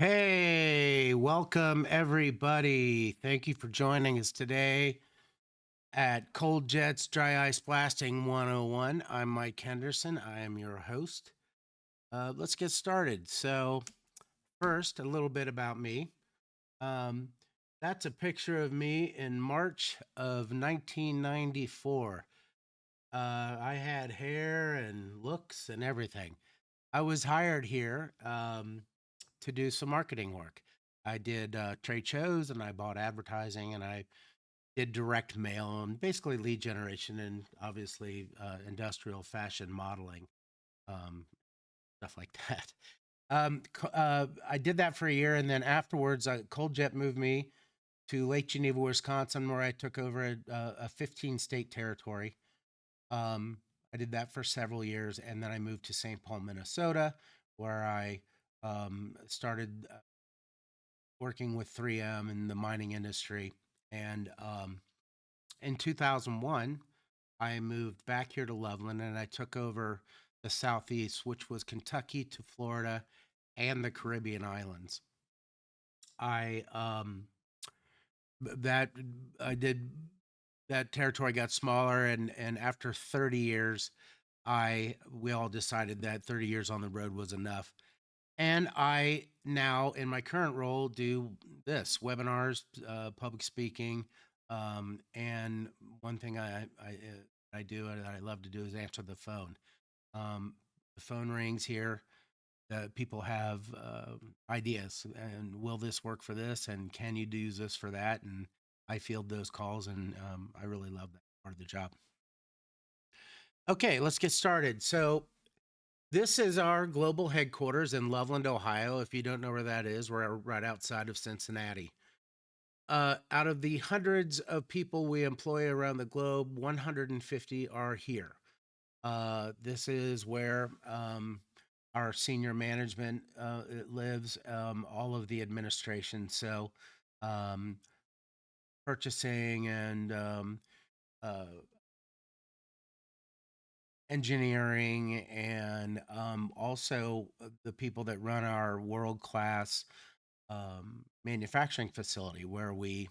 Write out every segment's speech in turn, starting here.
Hey, welcome everybody. Thank you for joining us today at Cold Jets Dry Ice Blasting 101. I'm Mike Henderson. I am your host. Let's get started. So, first, a little bit about me. Um, that's a picture of me in March of 1994. I had hair and looks and everything. I was hired here to do some marketing work. I did trade shows and I bought advertising and I did direct mail and basically lead generation and obviously industrial fashion modeling, um, stuff like that. I did that for a year, and then afterwards, Cold Jet moved me to Lake Geneva, Wisconsin, where I took over a 15 state territory. Um, I did that for several years, and then I moved to St. Paul, Minnesota, where I started working with 3M in the mining industry. And in 2001, I moved back here to Loveland and I took over the Southeast, which was Kentucky to Florida and the Caribbean islands. I that I did that territory got smaller, and after 30 years, we all decided that 30 years on the road was enough. And I now, in my current role, do this webinars, public speaking, and one thing I do and I love to do is answer the phone. The phone rings here. People have ideas, and will this work for this? And can you use this for that? And I field those calls, and I really love that part of the job. Okay, let's get started. So this is our global headquarters in Loveland, Ohio. If you don't know where that is, we're right outside of Cincinnati. Out of the hundreds of people we employ around the globe, 150 are here. This is where our senior management lives, all of the administration. So, um, purchasing and uh, engineering, and also the people that run our world class manufacturing facility where we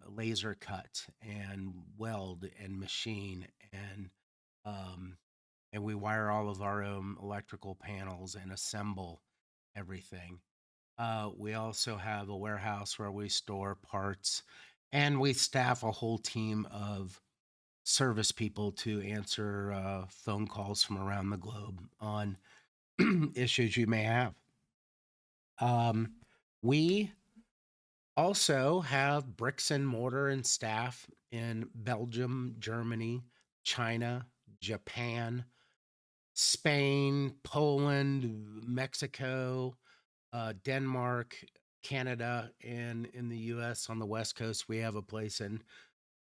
laser cut and weld and machine and um, and we wire all of our own electrical panels and assemble everything. We also have a warehouse where we store parts, and we staff a whole team of service people to answer phone calls from around the globe on issues you may have. We also have bricks and mortar and staff in Belgium, Germany, China, Japan, Spain, Poland, Mexico, Denmark, Canada, and in the US on the West Coast, we have a place in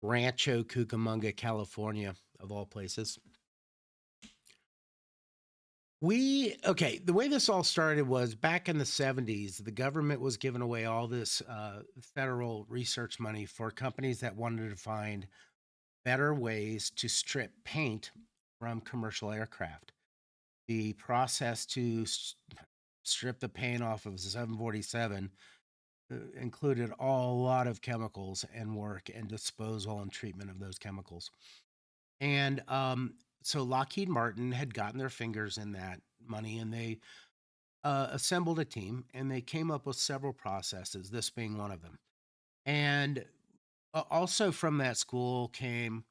Rancho Cucamonga, California, of all places. The way this all started was back in the 70s. The government was giving away all this federal research money for companies that wanted to find better ways to strip paint from commercial aircraft. The process to strip the paint off of 747 included a lot of chemicals and work and disposal and treatment of those chemicals. And so Lockheed Martin had gotten their fingers in that money, and they assembled a team and they came up with several processes, this being one of them. And also from that school came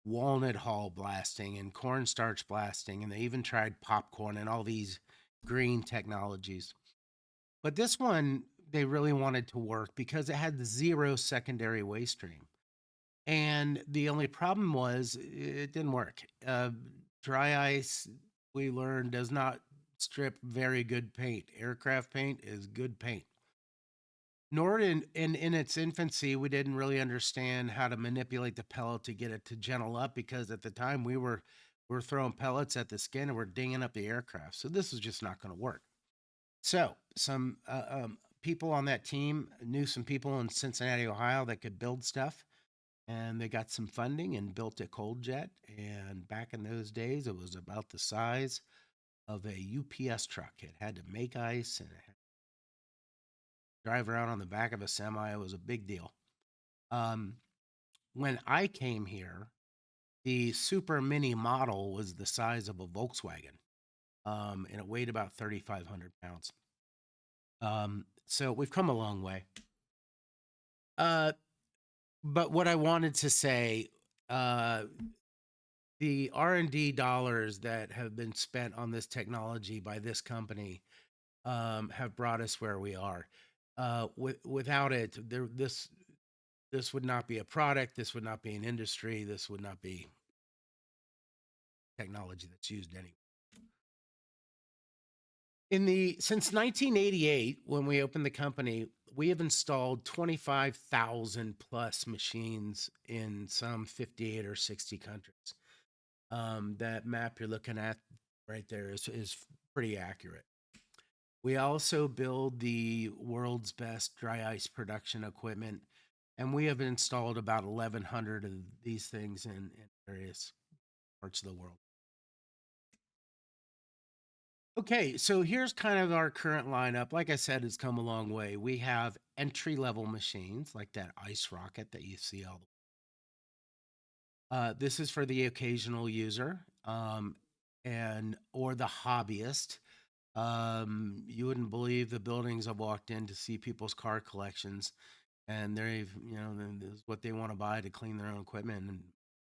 walnut hull blasting and cornstarch blasting, and they even tried popcorn and all these green technologies. But this one, they really wanted to work because it had zero secondary waste stream. And the only problem was it didn't work. Dry ice, we learned, does not strip very good paint. Aircraft paint is good paint. Nor in its infancy, we didn't really understand how to manipulate the pellet to get it to gentle up, because at the time we were throwing pellets at the skin and we're dinging up the aircraft. So this was just not going to work. So some people on that team knew some people in Cincinnati, Ohio that could build stuff, and they got some funding and built a cold jet. And back in those days, it was about the size of a UPS truck. It had to make ice and it had drive around on the back of a semi. It was a big deal. Um, when I came here, the super mini model was the size of a Volkswagen, and it weighed about 3,500 pounds. So we've come a long way. Uh, but what I wanted to say, uh, the R&D dollars that have been spent on this technology by this company have brought us where we are. Without it, this would not be a product. This would not be an industry. This would not be technology that's used anyway. Since 1988, when we opened the company, we have installed 25,000 plus machines in some 58 or 60 countries. That map you're looking at right there is pretty accurate. We also build the world's best dry ice production equipment, and we have installed about 1,100 of these things in various parts of the world. Okay, so here's kind of our current lineup. Like I said, it's come a long way. We have entry-level machines like that ice rocket that you see all this is for the occasional user, and or the hobbyist. You wouldn't believe the buildings I've walked in to see people's car collections, and they've, this is what they want to buy to clean their own equipment, and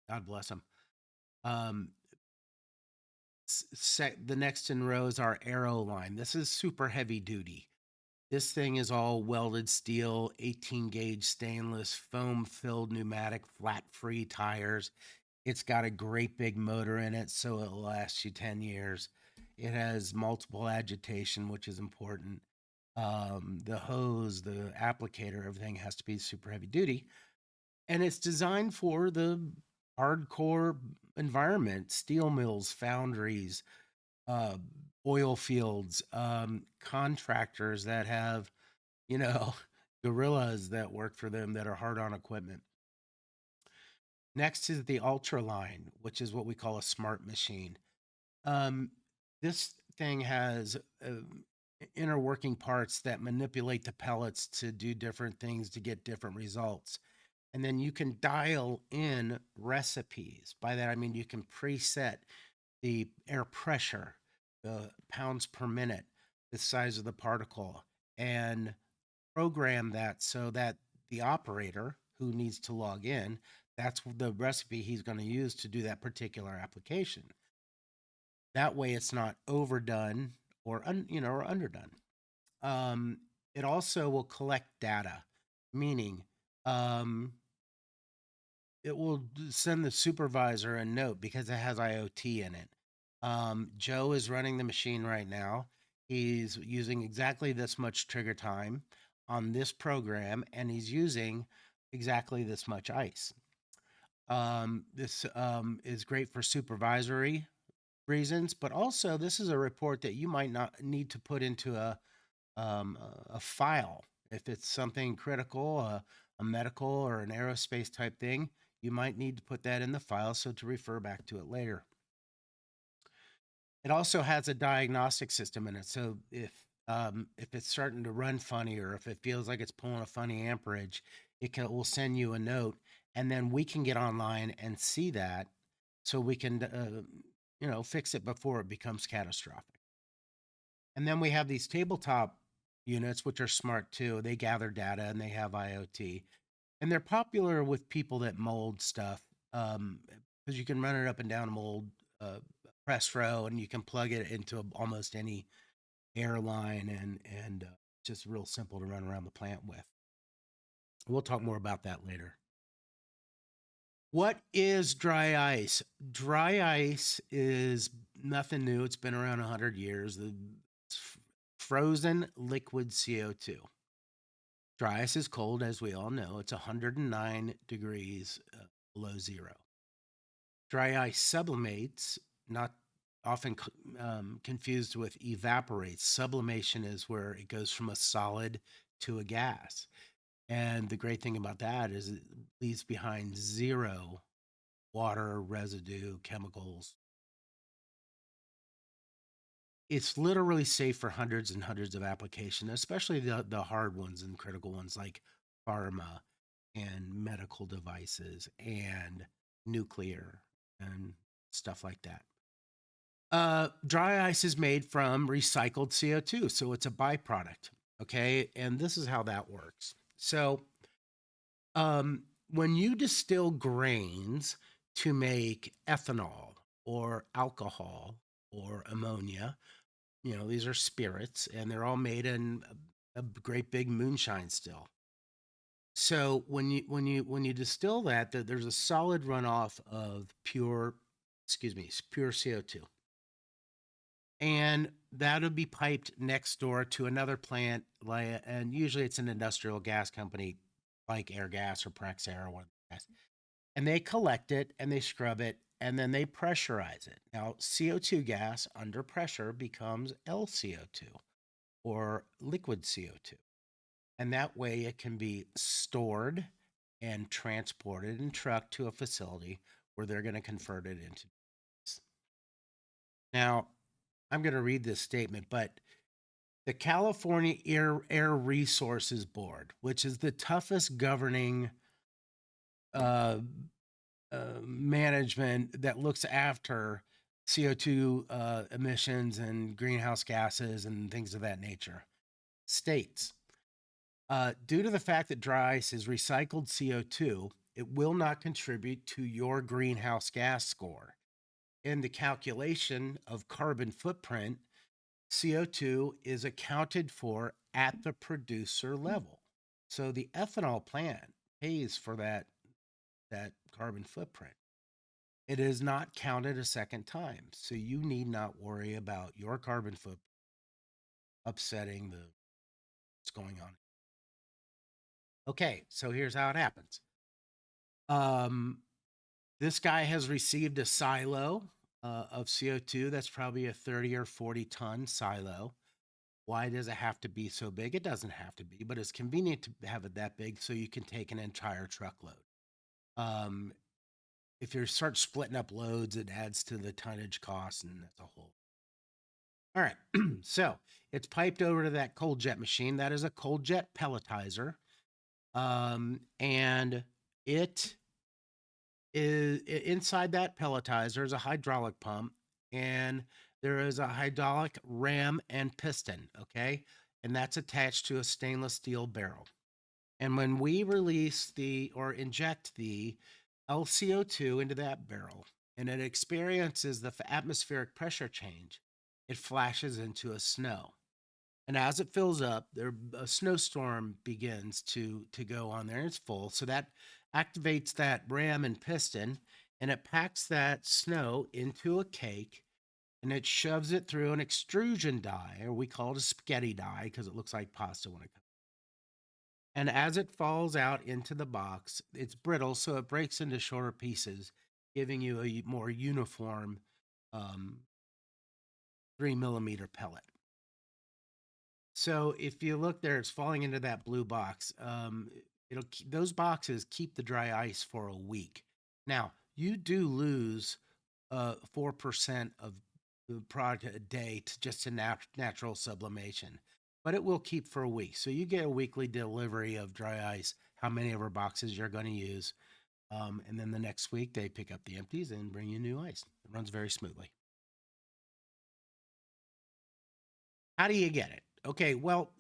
God bless them. The next in row is our Aero line. This is super heavy duty. This thing is all welded steel, 18 gauge stainless, foam filled pneumatic, flat free tires. It's got a great big motor in it, so it'll last you 10 years. It has multiple agitation, which is important. The hose, the applicator, everything has to be super heavy duty. And it's designed for the hardcore environment, steel mills, foundries, uh, oil fields, contractors that have, you know, gorillas that work for them that are hard on equipment. Next is the Ultra line, which is what we call a smart machine. This thing has inner working parts that manipulate the pellets to do different things to get different results. And then you can dial in recipes. By that, I mean you can preset the air pressure, the pounds per minute, the size of the particle, and program that so that the operator who needs to log in, that's the recipe he's going to use to do that particular application. That way it's not overdone or or underdone. It also will collect data, meaning it will send the supervisor a note because it has IoT in it. Joe is running the machine right now. He's using exactly this much trigger time on this program, and he's using exactly this much ice. This is great for supervisory reasons, but also this is a report that you might not need to put into a file. If it's something critical, a medical or an aerospace type thing, you might need to put that in the file so to refer back to it later. It also has a diagnostic system in it. So if it's starting to run funny or if it feels like it's pulling a funny amperage, will send you a note, and then we can get online and see that, so we can fix it before it becomes catastrophic. And then we have these tabletop units, which are smart too. They gather data and they have IoT, and they're popular with people that mold stuff, because you can run it up and down a mold press row, and you can plug it into almost any airline, and just real simple to run around the plant with. We'll talk more about that later. What is dry ice? Dry ice is nothing new. It's been around 100 years. It's frozen liquid CO2. Dry ice is cold, as we all know. It's 109 degrees below zero. Dry ice sublimates, not often confused with evaporates. Sublimation is where it goes from a solid to a gas. And the great thing about that is it leaves behind zero water, residue, chemicals. It's literally safe for hundreds and hundreds of applications, especially the hard ones and critical ones like pharma and medical devices and nuclear and stuff like that. Dry ice is made from recycled CO2, so it's a byproduct. Okay, and this is how that works. So, when you distill grains to make ethanol or alcohol or ammonia, these are spirits, and they're all made in a great big moonshine still. So when you distill that, there's a solid runoff of pure CO2, and that'll be piped next door to another plant, and usually it's an industrial gas company like Airgas or Praxair or one of the guys, and they collect it and they scrub it and then they pressurize it. Now CO2 gas under pressure becomes LCO2 or liquid CO2. And that way it can be stored and transported and trucked to a facility where they're going to convert it into gas. Now, I'm going to read this statement, but the California Air Resources Board, which is the toughest governing uh, management that looks after CO2 emissions and greenhouse gases and things of that nature, states due to the fact that dry ice is recycled CO2, it will not contribute to your greenhouse gas score. In the calculation of carbon footprint, CO2 is accounted for at the producer level. So the ethanol plant pays for that carbon footprint. It is not counted a second time. So you need not worry about your carbon footprint upsetting what's going on. Okay, so here's how it happens. This guy has received a silo of CO2. That's probably a 30 or 40 ton silo. Why does it have to be so big? It doesn't have to be, but it's convenient to have it that big so you can take an entire truckload. Um, if you start splitting up loads, it adds to the tonnage cost, and that's a whole. All right, so it's piped over to that cold jet machine. That is a cold jet pelletizer, and it is inside that pelletizer is a hydraulic pump, and there is a hydraulic ram and piston, okay? And that's attached to a stainless steel barrel. And when we release or inject the LCO2 into that barrel and it experiences the atmospheric pressure change, it flashes into a snow. And as it fills up, a snowstorm begins to go on there. And it's full, so that activates that ram and piston, and it packs that snow into a cake, and it shoves it through an extrusion die, or we call it a spaghetti die because it looks like pasta when it comes. And as it falls out into the box, it's brittle, so it breaks into shorter pieces, giving you a more uniform 3 millimeter pellet. So if you look there, it's falling into that blue box. Those boxes keep the dry ice for a week. Now you do lose 4% of the product a day to just a natural sublimation, but it will keep for a week. So you get a weekly delivery of dry ice, how many of our boxes you're going to use, and then the next week they pick up the empties and bring you new ice. It runs very smoothly. How do you get it? Okay, well,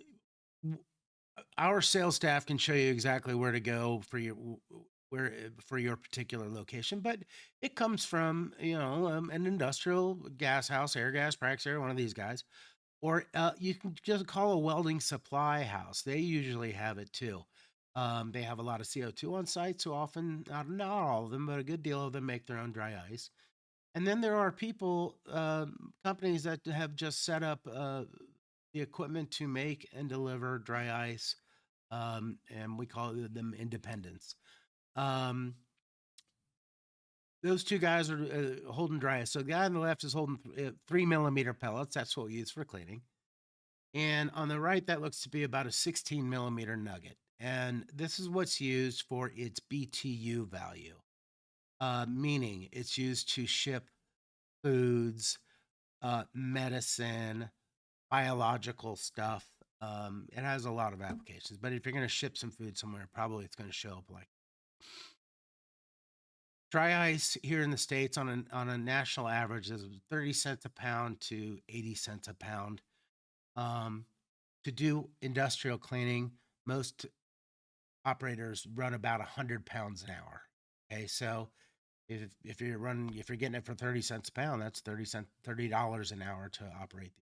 our sales staff can show you exactly where to go for your particular location, but it comes from an industrial gas house, Airgas, Praxair, one of these guys, or you can just call a welding supply house. They usually have it too. They have a lot of CO2 on site, so often, not all of them, but a good deal of them make their own dry ice. And then there are companies that have just set up the equipment to make and deliver dry ice, and we call them independents. Those two guys are holding dry ice. So the guy on the left is holding 3 millimeter pellets. That's what we use for cleaning. And on the right, that looks to be about a 16 millimeter nugget. And this is what's used for its BTU value, meaning it's used to ship foods, medicine, biological stuff. It has a lot of applications, but if you're going to ship some food somewhere, probably it's going to show up like dry ice here in the States on a national average is 30 cents a pound to 80 cents a pound. Um, to do industrial cleaning, most operators run about 100 pounds an hour. Okay, so if you're getting it for 30 cents a pound, that's $30 an hour to operate.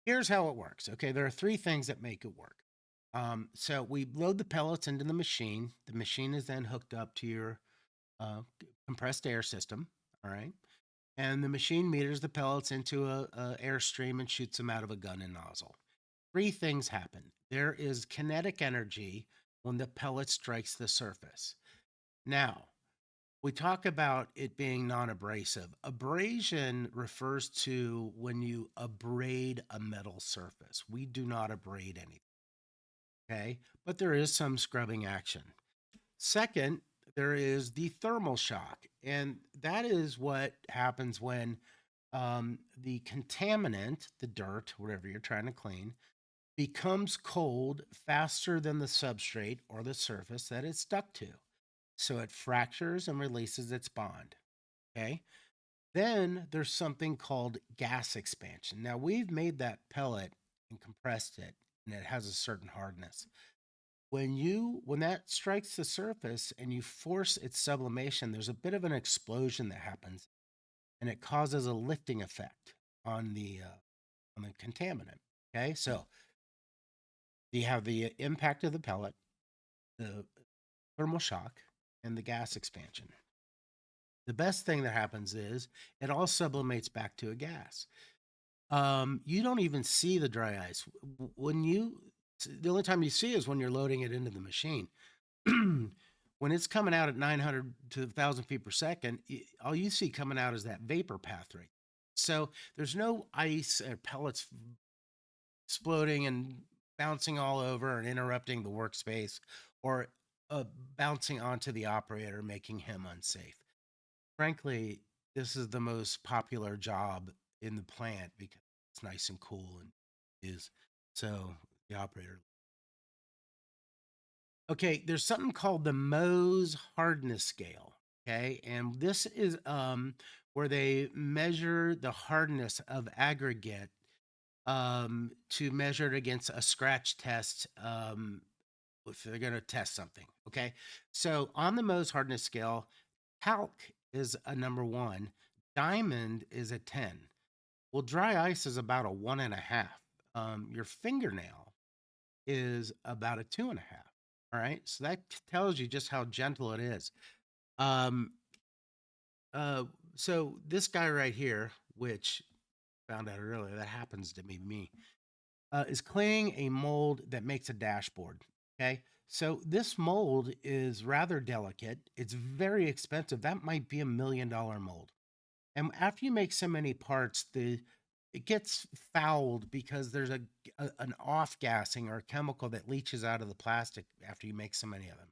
Here's how it works. Okay, there are three things that make it work. So we load the pellets into the machine. The machine is then hooked up to your compressed air system. All right. And the machine meters the pellets into a airstream and shoots them out of a gun and nozzle. Three things happen. There is kinetic energy when the pellet strikes the surface. Now, we talk about it being non-abrasive. Abrasion refers to when you abrade a metal surface. We do not abrade anything, okay? But there is some scrubbing action. Second, there is the thermal shock, and that is what happens when the contaminant, the dirt, whatever you're trying to clean, becomes cold faster than the substrate or the surface that it's stuck to. So it fractures and releases its bond. Okay. Then there's something called gas expansion. Now we've made that pellet and compressed it, and it has a certain hardness. When that strikes the surface and you force its sublimation, there's a bit of an explosion that happens, and it causes a lifting effect on the contaminant. Okay, so you have the impact of the pellet, the thermal shock, and the gas expansion. The best thing that happens is it all sublimates back to a gas. You don't even see the dry ice. The only time you see is when you're loading it into the machine. When it's coming out at 900 to 1,000 feet per second, all you see coming out is that vapor path rate. So there's no ice or pellets exploding and bouncing all over and interrupting the workspace, or bouncing onto the operator, making him unsafe. Frankly, this is the most popular job in the plant because it's nice and cool and is so the operator. Okay, there's something called the Mohs hardness scale. Okay, and this is where they measure the hardness of aggregate to measure it against a scratch test if they're going to test something. Okay, so on the Mohs hardness scale, talc is a number 1, diamond is a 10. Well, dry ice is about a 1.5. Your fingernail is about a 2.5. All right, so that tells you just how gentle it is. Um, so this guy right here, which found out earlier, that happens to be me, is cleaning a mold that makes a dashboard. Okay, so this mold is rather delicate. It's very expensive. That might be $1 million mold. And after you make so many parts, it gets fouled because there's an off gassing or a chemical that leaches out of the plastic after you make so many of them.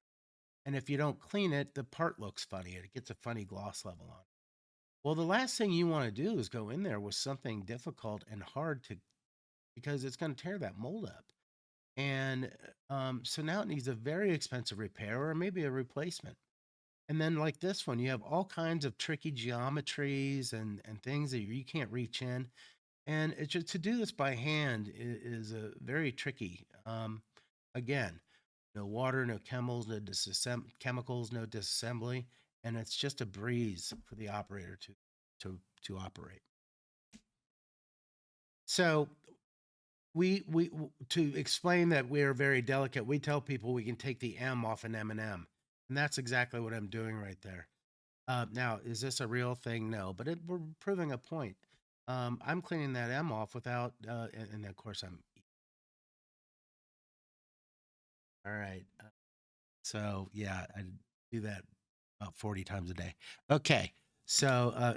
And if you don't clean it, the part looks funny. It gets a funny gloss level on it. Well, the last thing you want to do is go in there with something difficult and hard because it's going to tear that mold up. And so now it needs a very expensive repair or maybe a replacement. And then like this one, you have all kinds of tricky geometries and things that you can't reach in. And it's just, to do this by hand is very tricky. Again, no water, no chemicals, no disassembly, and it's just a breeze for the operator to operate. So we to explain that we are very delicate, we tell people we can take the M off an M&M, and that's exactly what I'm doing right there. Now, is this a real thing? No, but we're proving a point. I'm cleaning that M off without, and of course I'm. All right. So yeah, I do that about 40 times a day. Okay. So,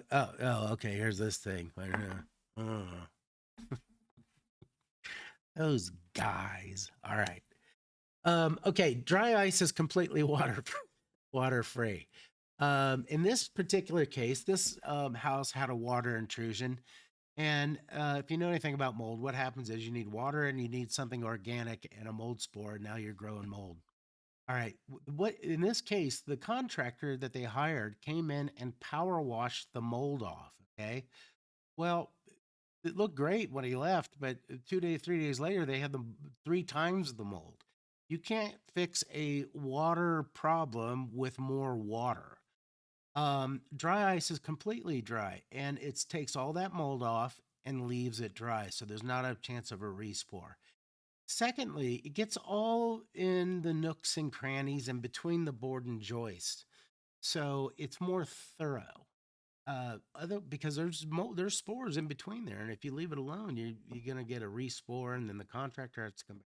okay. Here's this thing. Those guys. All right. Okay. Dry ice is completely water free. In this particular case, this house had a water intrusion. And if you know anything about mold, what happens is you need water and you need something organic and a mold spore. And now you're growing mold. All right. What in this case, the contractor that they hired came in and power washed the mold off. Okay. Well, it looked great when he left, but 2 days, 3 days later, they had the 3 times the mold. You can't fix a water problem with more water. Dry ice is completely dry and it takes all that mold off and leaves it dry. So there's not a chance of a respore. Secondly, it gets all in the nooks and crannies and between the board and joist. So it's more thorough. Other because there's spores in between there, and if you leave it alone, you're gonna get a respore, and then the contractor has to come back.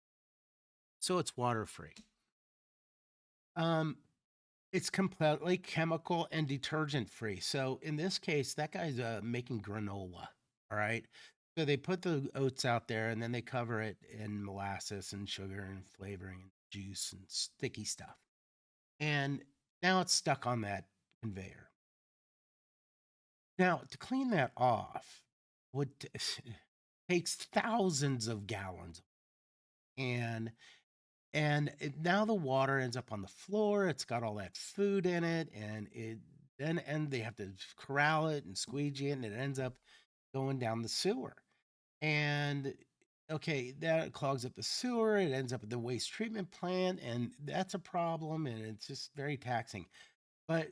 So it's water free. Um, it's completely chemical and detergent free. So in this case, that guy's making granola. All right. So they put the oats out there, and then they cover it in molasses and sugar and flavoring and juice and sticky stuff. And now it's stuck on that conveyor. Now, to clean that off would takes thousands of gallons, and now the water ends up on the floor. It's got all that food in it, and they have to corral it and squeegee it, and it ends up going down the sewer. And okay, that clogs up the sewer. It ends up at the waste treatment plant, and that's a problem, and it's just very taxing. But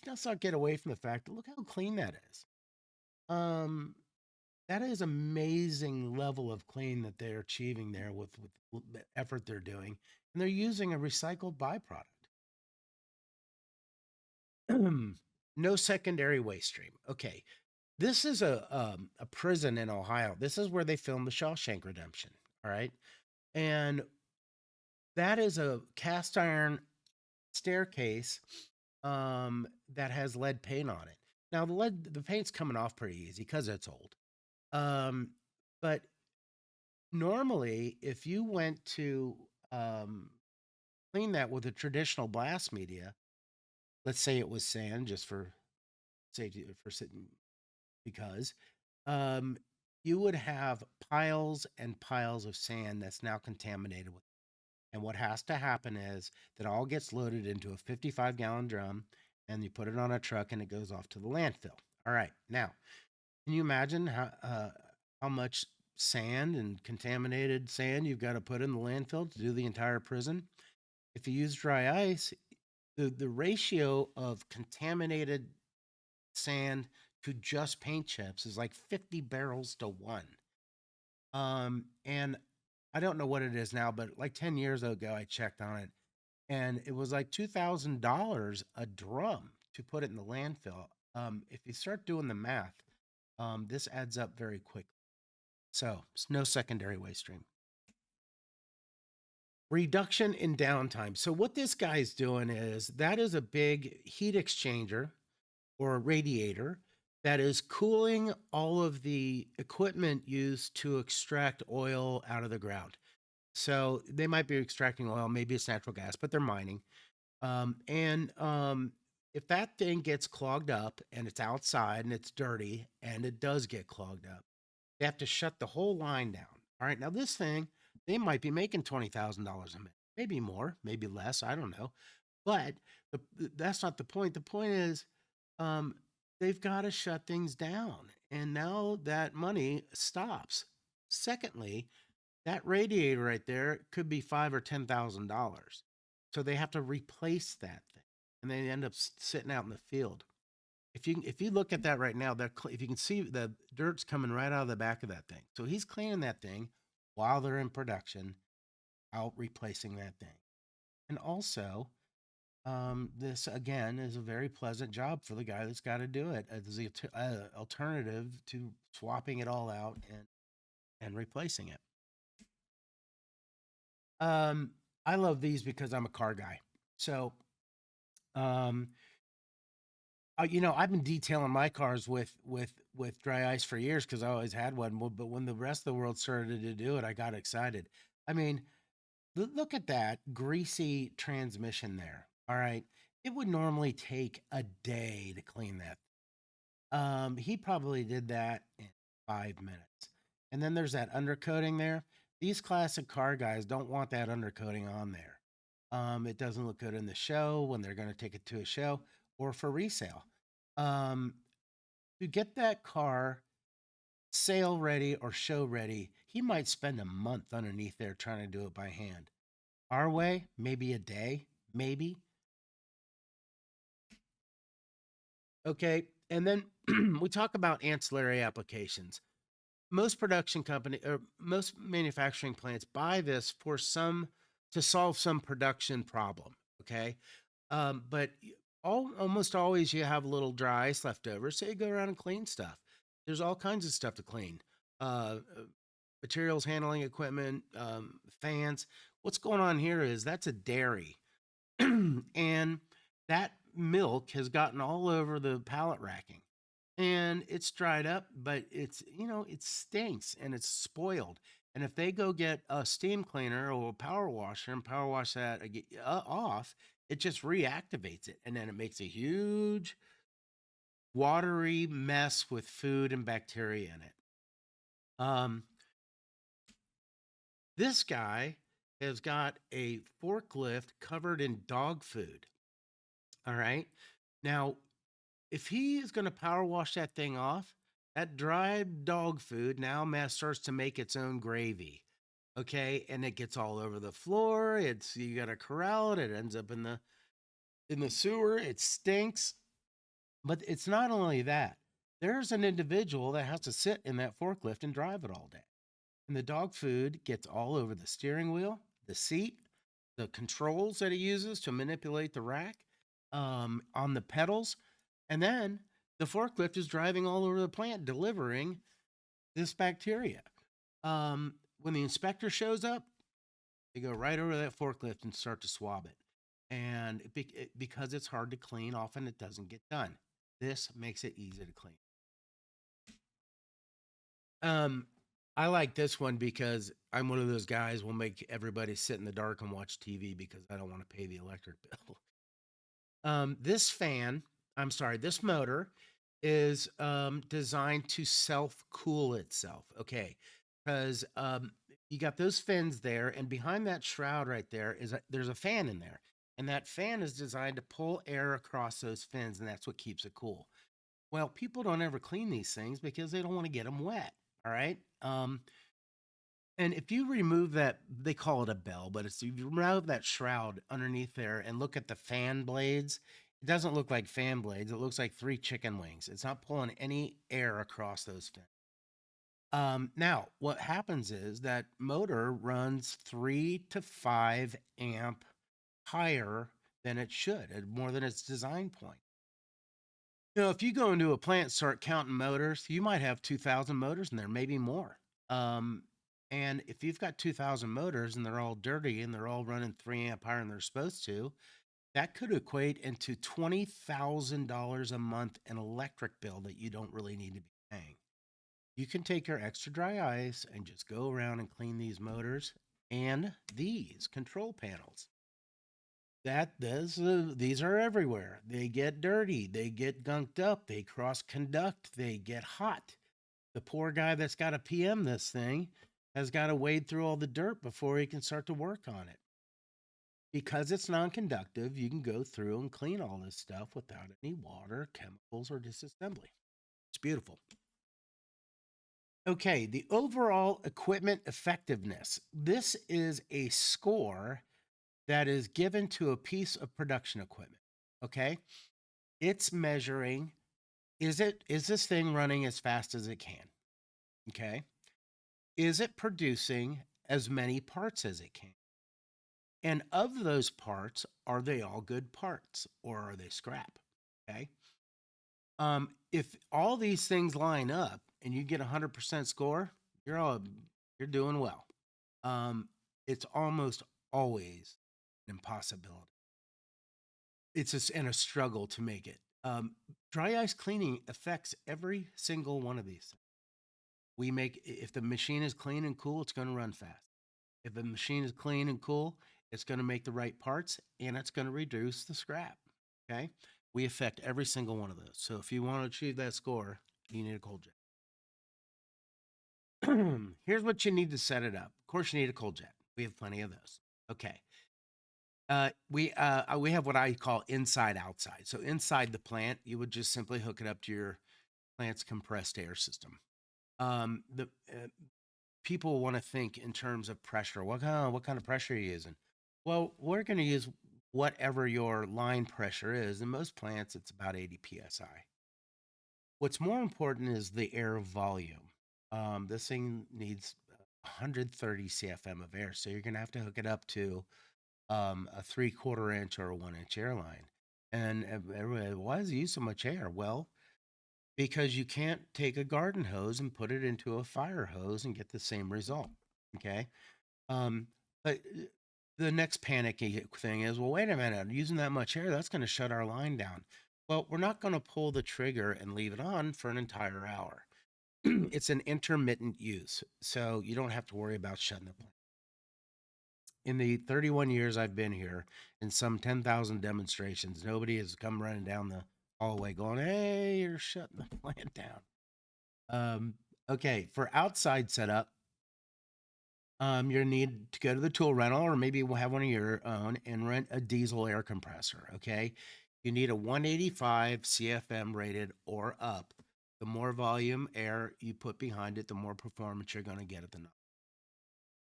let's not get away from the fact that look how clean that is. Um, that is amazing level of clean that they're achieving there with the effort they're doing, and they're using a recycled byproduct. No secondary waste stream. Okay, this is a prison in Ohio. This is where they filmed the Shawshank Redemption. All right, and that is a cast iron staircase that has lead paint on it. Now the paint's coming off pretty easy because it's old. Um, but normally, if you went to um, clean that with a traditional blast media, let's say it was sand, just for safety, for sitting, because um, you would have piles and piles of sand that's now contaminated with. And what has to happen is that all gets loaded into a 55-gallon drum, and you put it on a truck, and it goes off to the landfill. All right, now can you imagine how much sand and contaminated sand you've got to put in the landfill to do the entire prison? If you use dry ice, the ratio of contaminated sand to just paint chips is like 50 barrels to 1. And I don't know what it is now, but like 10 years ago, I checked on it, and it was like $2,000 a drum to put it in the landfill. If you start doing the math, this adds up very quickly. So it's no secondary waste stream. Reduction in downtime. So what this guy's doing is that is a big heat exchanger or a radiator that is cooling all of the equipment used to extract oil out of the ground. So they might be extracting oil, maybe it's natural gas, but they're mining. If that thing gets clogged up and it's outside and it's dirty and it does get clogged up, they have to shut the whole line down. All right. Now, this thing, they might be making $20,000 a minute, maybe more, maybe less. I don't know. But that's not the point. The point is, um, they've got to shut things down. And now that money stops. Secondly, that radiator right there could be $5,000 or $10,000. So they have to replace that thing, and they end up sitting out in the field. If you look at that right now, if you can see the dirt's coming right out of the back of that thing. So he's cleaning that thing while they're in production, out replacing that thing. And also, this again is a very pleasant job for the guy that's got to do it as the alternative to swapping it all out and replacing it. I love these because I'm a car guy. So, um, I've been detailing my cars with dry ice for years because I always had one. But when the rest of the world started to do it, I got excited. I mean, look at that greasy transmission there. All right, It would normally take a day to clean that. He probably did that in 5 minutes. And then there's that undercoating there. These classic car guys don't want that undercoating on there. It doesn't look good in the show when they're going to take it to a show or for resale. Um, to get that car sale ready or show ready, he might spend a month underneath there trying to do it by hand. Our way, maybe a day, maybe. Okay. And then we talk about ancillary applications. Most production company or most manufacturing plants buy this for some to solve some production problem. Okay. But almost always you have a little dry ice left over. So you go around and clean stuff. There's all kinds of stuff to clean. Materials handling equipment, fans. What's going on here is that's a dairy. And that milk has gotten all over the pallet racking and it's dried up, but it stinks and it's spoiled. And if they go get a steam cleaner or a power washer and power wash that off, it just reactivates it. And then it makes a huge watery mess with food and bacteria in it. Um, this guy has got a forklift covered in dog food. All right. Now, if he is going to power wash that thing off, that dried dog food now starts to make its own gravy. Okay, and it gets all over the floor. You got to corral it. It ends up in the sewer. It stinks. But it's not only that. There's an individual that has to sit in that forklift and drive it all day. And the dog food gets all over the steering wheel, the seat, the controls that he uses to manipulate the rack, on the pedals. And then the forklift is driving all over the plant, delivering this bacteria. When the inspector shows up, they go right over that forklift and start to swab it. And because it's hard to clean, often it doesn't get done. This makes it easy to clean. Um, I like this one because I'm one of those guys will make everybody sit in the dark and watch TV because I don't want to pay the electric bill. This fan, I'm sorry, this motor is designed to self-cool itself. Okay, because you got those fins there, and behind that shroud right there there's a fan in there, and that fan is designed to pull air across those fins, and that's what keeps it cool. Well, people don't ever clean these things because they don't want to get them wet. All right. And if you remove that, they call it a bell, but if you remove that shroud underneath there and look at the fan blades, it doesn't look like fan blades. It looks like three chicken wings. It's not pulling any air across those fins. Now, what happens is that motor runs 3 to 5 amp higher than it should, at more than its design point. If you go into a plant and start counting motors, you might have 2,000 motors in there, maybe more. Um, and if you've got 2,000 motors and they're all dirty and they're all running 3 amp higher than they're supposed to, that could equate into $20,000 a month in electric bill that you don't really need to be paying. You can take your extra dry ice and just go around and clean these motors and these control panels. These are everywhere. They get dirty, they get gunked up, they cross conduct, they get hot. The poor guy that's got to PM this thing has got to wade through all the dirt before he can start to work on it. Because it's non-conductive, you can go through and clean all this stuff without any water, chemicals, or disassembly. It's beautiful. Okay, the overall equipment effectiveness. This is a score that is given to a piece of production equipment. Okay? It's measuring is this thing running as fast as it can? Okay? Is it producing as many parts as it can? And of those parts, are they all good parts or are they scrap? Okay? If all these things line up and you get 100% score, you're doing well. It's almost always an impossibility. It's a struggle to make it. Dry ice cleaning affects every single one of these. If the machine is clean and cool, it's going to run fast. If the machine is clean and cool, it's going to make the right parts and it's going to reduce the scrap. Okay. We affect every single one of those. So if you want to achieve that score, you need a cold jet. Here's what you need to set it up. Of course, you need a cold jet. We have plenty of those. Okay. We have what I call inside outside. So inside the plant, you would just simply hook it up to your plant's compressed air system. The People want to think in terms of pressure. What kind of pressure are you using? Well, we're going to use whatever your line pressure is. In most plants, it's about 80 psi. What's more important is the air volume. This thing needs 130 CFM of air, so you're going to have to hook it up to a 3/4 inch or a 1 inch airline. And everybody, why does it use so much air? Well, because you can't take a garden hose and put it into a fire hose and get the same result. Okay. Um, but the next panicky thing is, well, wait a minute, I'm using that much air, that's going to shut our line down. Well, we're not going to pull the trigger and leave it on for an entire hour. It's an intermittent use, so you don't have to worry about shutting the plant. In the 31 years I've been here, in some 10,000 demonstrations, nobody has come running down the hallway going, "Hey, you're shutting the plant down." Okay, for outside setup, you're gonna need to go to the tool rental, or maybe we'll have one of your own and rent a diesel air compressor. Okay, you need a 185 CFM rated or up. The more volume air you put behind it, the more performance you're going to get at the knob.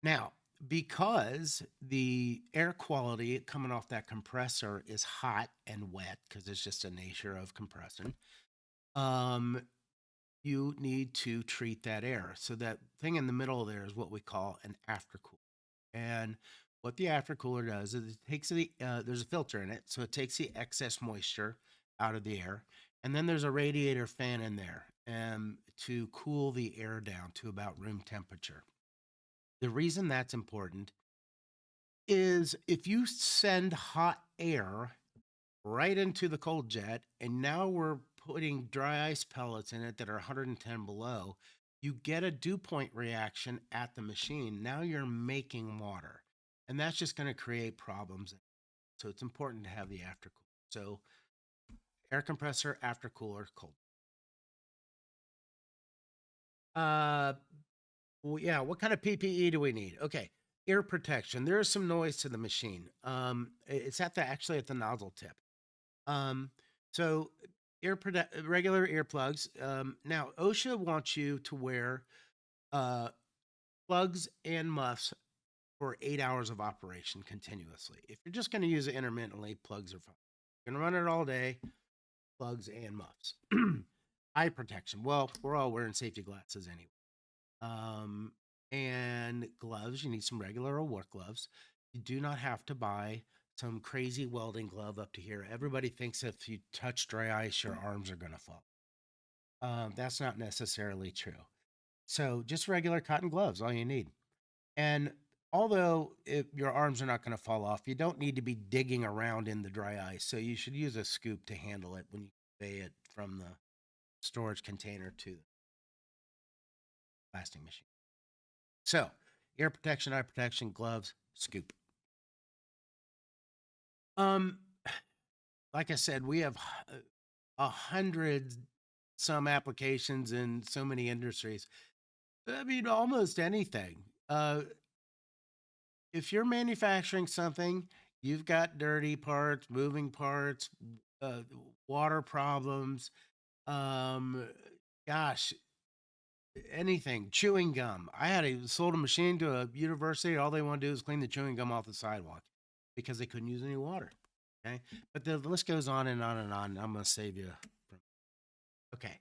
Now, because the air quality coming off that compressor is hot and wet, because it's just a nature of compression, um, you need to treat that air. So that thing in the middle there is what we call an aftercooler. And what the aftercooler does is it takes there's a filter in it, so it takes the excess moisture out of the air, and then there's a radiator fan in there to cool the air down to about room temperature. The reason that's important is if you send hot air right into the cold jet, and now we're putting dry ice pellets in it that are 110 below, you get a dew point reaction at the machine. Now you're making water, and that's just going to create problems. So it's important to have the aftercool. So air compressor, aftercooler, cold. Uh, well, yeah. What kind of PPE do we need? Okay, ear protection. There is some noise to the machine. It's actually at the nozzle tip. Um, so regular earplugs. Now OSHA wants you to wear uh, plugs and muffs for 8 hours of operation continuously. If you're just going to use it intermittently, plugs are fine. You're going to run it all day, plugs and muffs. Eye protection. Well, we're all wearing safety glasses anyway. And gloves. You need some regular or work gloves. You do not have to buy some crazy welding glove up to here. Everybody thinks if you touch dry ice, your arms are going to fall. That's not necessarily true. So just regular cotton gloves, all you need. And although your arms are not going to fall off, you don't need to be digging around in the dry ice. So you should use a scoop to handle it when you convey it from the storage container to the blasting machine. So ear protection, eye protection, gloves, scoop. Um, like I said, we have 100 some applications in so many industries. I mean, almost anything. If you're manufacturing something, you've got dirty parts, moving parts, uh, water problems. Um, gosh, anything. Chewing gum. I sold a machine to a university. All they want to do is clean the chewing gum off the sidewalk because they couldn't use any water. Okay, but the list goes on and on and on. I'm going to save you from. Okay.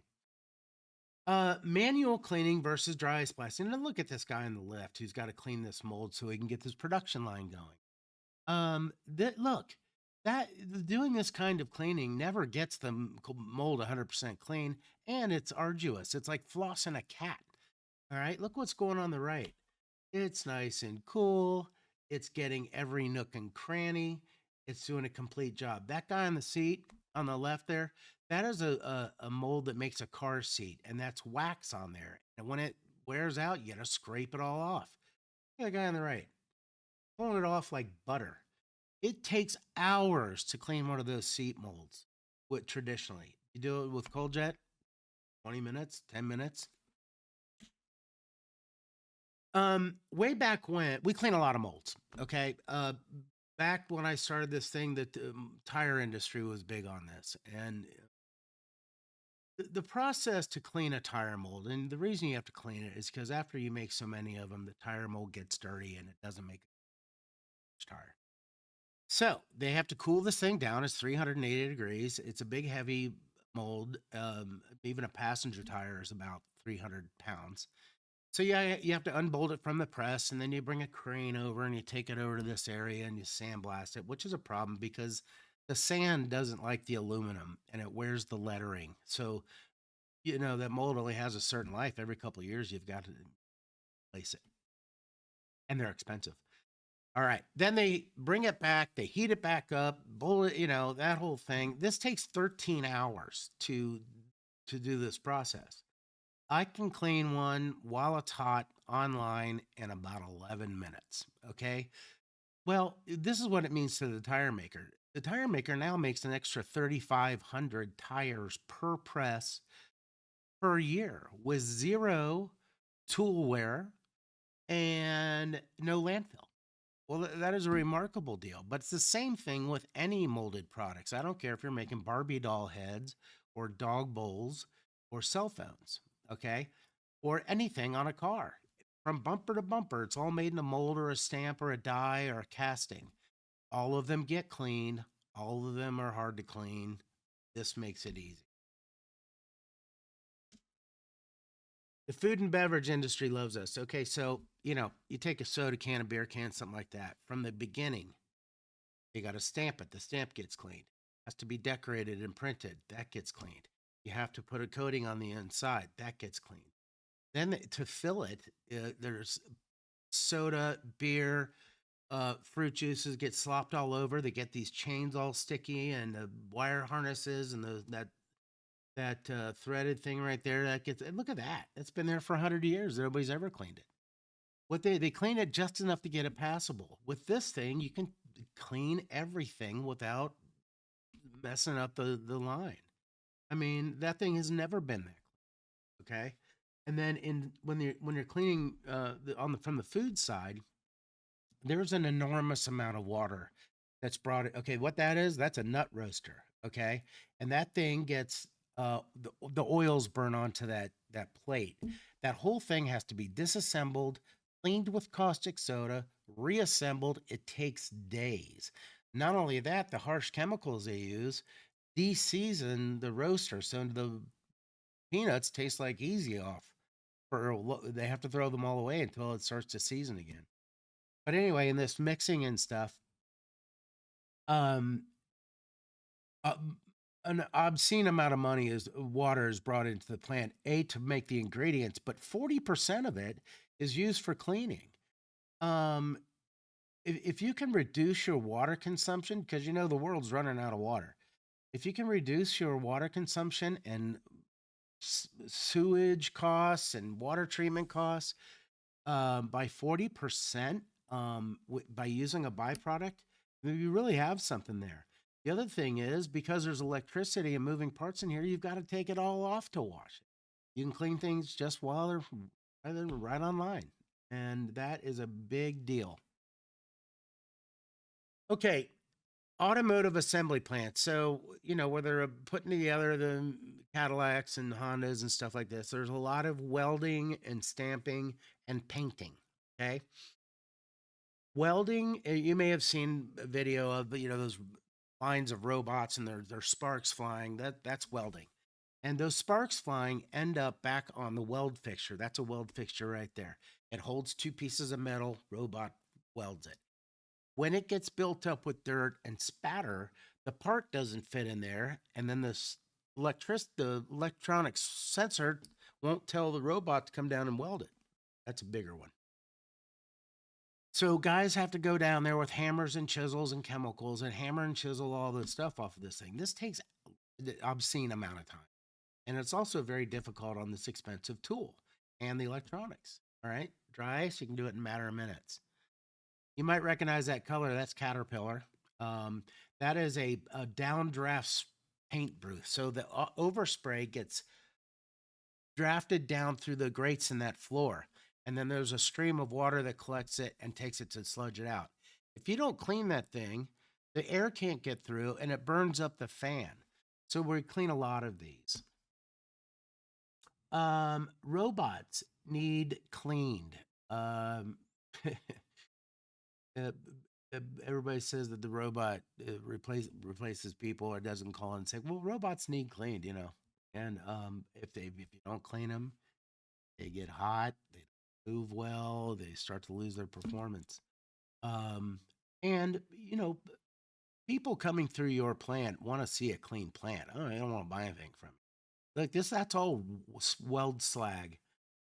Manual cleaning versus dry ice blasting. And look at this guy on the left who's got to clean this mold so he can get this production line going. That look, that doing this kind of cleaning never gets the mold 100% clean, and it's arduous. It's like flossing a cat. All right, look what's going on the right. It's nice and cool. It's getting every nook and cranny. It's doing a complete job. That guy on the seat on the left there, that is a mold that makes a car seat, and that's wax on there. And when it wears out, you gotta scrape it all off. The guy on the right, pulling it off like butter. It takes hours to clean one of those seat molds. With traditionally, you do it with cold jet, 20 minutes, 10 minutes. Way back when we clean a lot of molds. Okay. Back when I started this thing, that the tire industry was big on this, and the process to clean a tire mold, and the reason you have to clean it is because after you make so many of them, the tire mold gets dirty and it doesn't make a tire. So they have to cool this thing down. It's 380 degrees. It's a big, heavy mold. Even a passenger tire is about 300 pounds. So yeah, you have to unbolt it from the press, and then you bring a crane over and you take it over to this area and you sandblast it, which is a problem because the sand doesn't like the aluminum and it wears the lettering. So that mold only has a certain life. Every couple of years, you've got to replace it, and they're expensive. All right, then they bring it back, they heat it back up, bullet, that whole thing. This takes 13 hours to do this process. I can clean one while it's hot online in about 11 minutes. Okay. Well, this is what it means to the tire maker. The tire maker now makes an extra 3,500 tires per press per year with zero tool wear and no landfill. Well, that is a remarkable deal, but it's the same thing with any molded products. I don't care if you're making Barbie doll heads or dog bowls or cell phones, okay? Or anything on a car. From bumper to bumper, it's all made in a mold or a stamp or a die or a casting. All of them get cleaned. All of them are hard to clean. This makes it easy. The food and beverage industry loves us. Okay, so, you take a soda can, a beer can, something like that. From the beginning, you got to stamp it. The stamp gets cleaned. Has to be decorated and printed. That gets cleaned. You have to put a coating on the inside. That gets cleaned. Then to fill it, there's soda, beer, fruit juices get slopped all over. They get these chains all sticky, and the wire harnesses, and that threaded thing right there. That gets. And look at that. It's been there for 100 years. Nobody's ever cleaned it. What they clean it just enough to get it passable. With this thing, you can clean everything without messing up the line. I mean, that thing has never been that. Okay. And then when you're cleaning from the food side, there's an enormous amount of water that's brought. Okay, what that is? That's a nut roaster. Okay, and that thing gets the oils burn onto that plate. That whole thing has to be disassembled, cleaned with caustic soda, reassembled. It takes days. Not only that, the harsh chemicals they use de-season the roaster, so the peanuts taste like Easy Off. They have to throw them all away until it starts to season again. But anyway, in this mixing and stuff, um, uh, an obscene amount of money is water is brought into the plant, to make the ingredients, but 40% of it is used for cleaning. Um, if you can reduce your water consumption, because the world's running out of water, if you can reduce your water consumption and sewage costs and water treatment costs by 40%, by using a byproduct, you really have something there. The other thing is, because there's electricity and moving parts in here, you've got to take it all off to wash it. You can clean things just while they're right online. And that is a big deal. Okay, automotive assembly plants. So, where they're putting together the Cadillacs and Hondas and stuff like this, there's a lot of welding and stamping and painting. Okay. Welding, you may have seen a video of, those lines of robots and their sparks flying. That's welding. And those sparks flying end up back on the weld fixture. That's a weld fixture right there. It holds two pieces of metal, robot welds it. When it gets built up with dirt and spatter, the part doesn't fit in there, and then the electronic sensor won't tell the robot to come down and weld it. That's a bigger one. So guys have to go down there with hammers and chisels and chemicals and hammer and chisel all the stuff off of this thing. This takes an obscene amount of time. And it's also very difficult on this expensive tool and the electronics. All right. Dry ice, you can do it in a matter of minutes. You might recognize that color. That's Caterpillar. Um, that is a downdraft paint booth. So the overspray gets drafted down through the grates in that floor. And then there's a stream of water that collects it and takes it to sludge it out. If you don't clean that thing, the air can't get through and it burns up the fan. So we clean a lot of these. Robots need cleaned. Um, uh, everybody says that the robot replaces people or doesn't call and say, "Well, robots need cleaned," you know. And if you don't clean them, they get hot, they don't move well, they start to lose their performance. Um, and you know, people coming through your plant want to see a clean plant. Oh, they don't want to buy anything from you. Like this, that's all weld slag,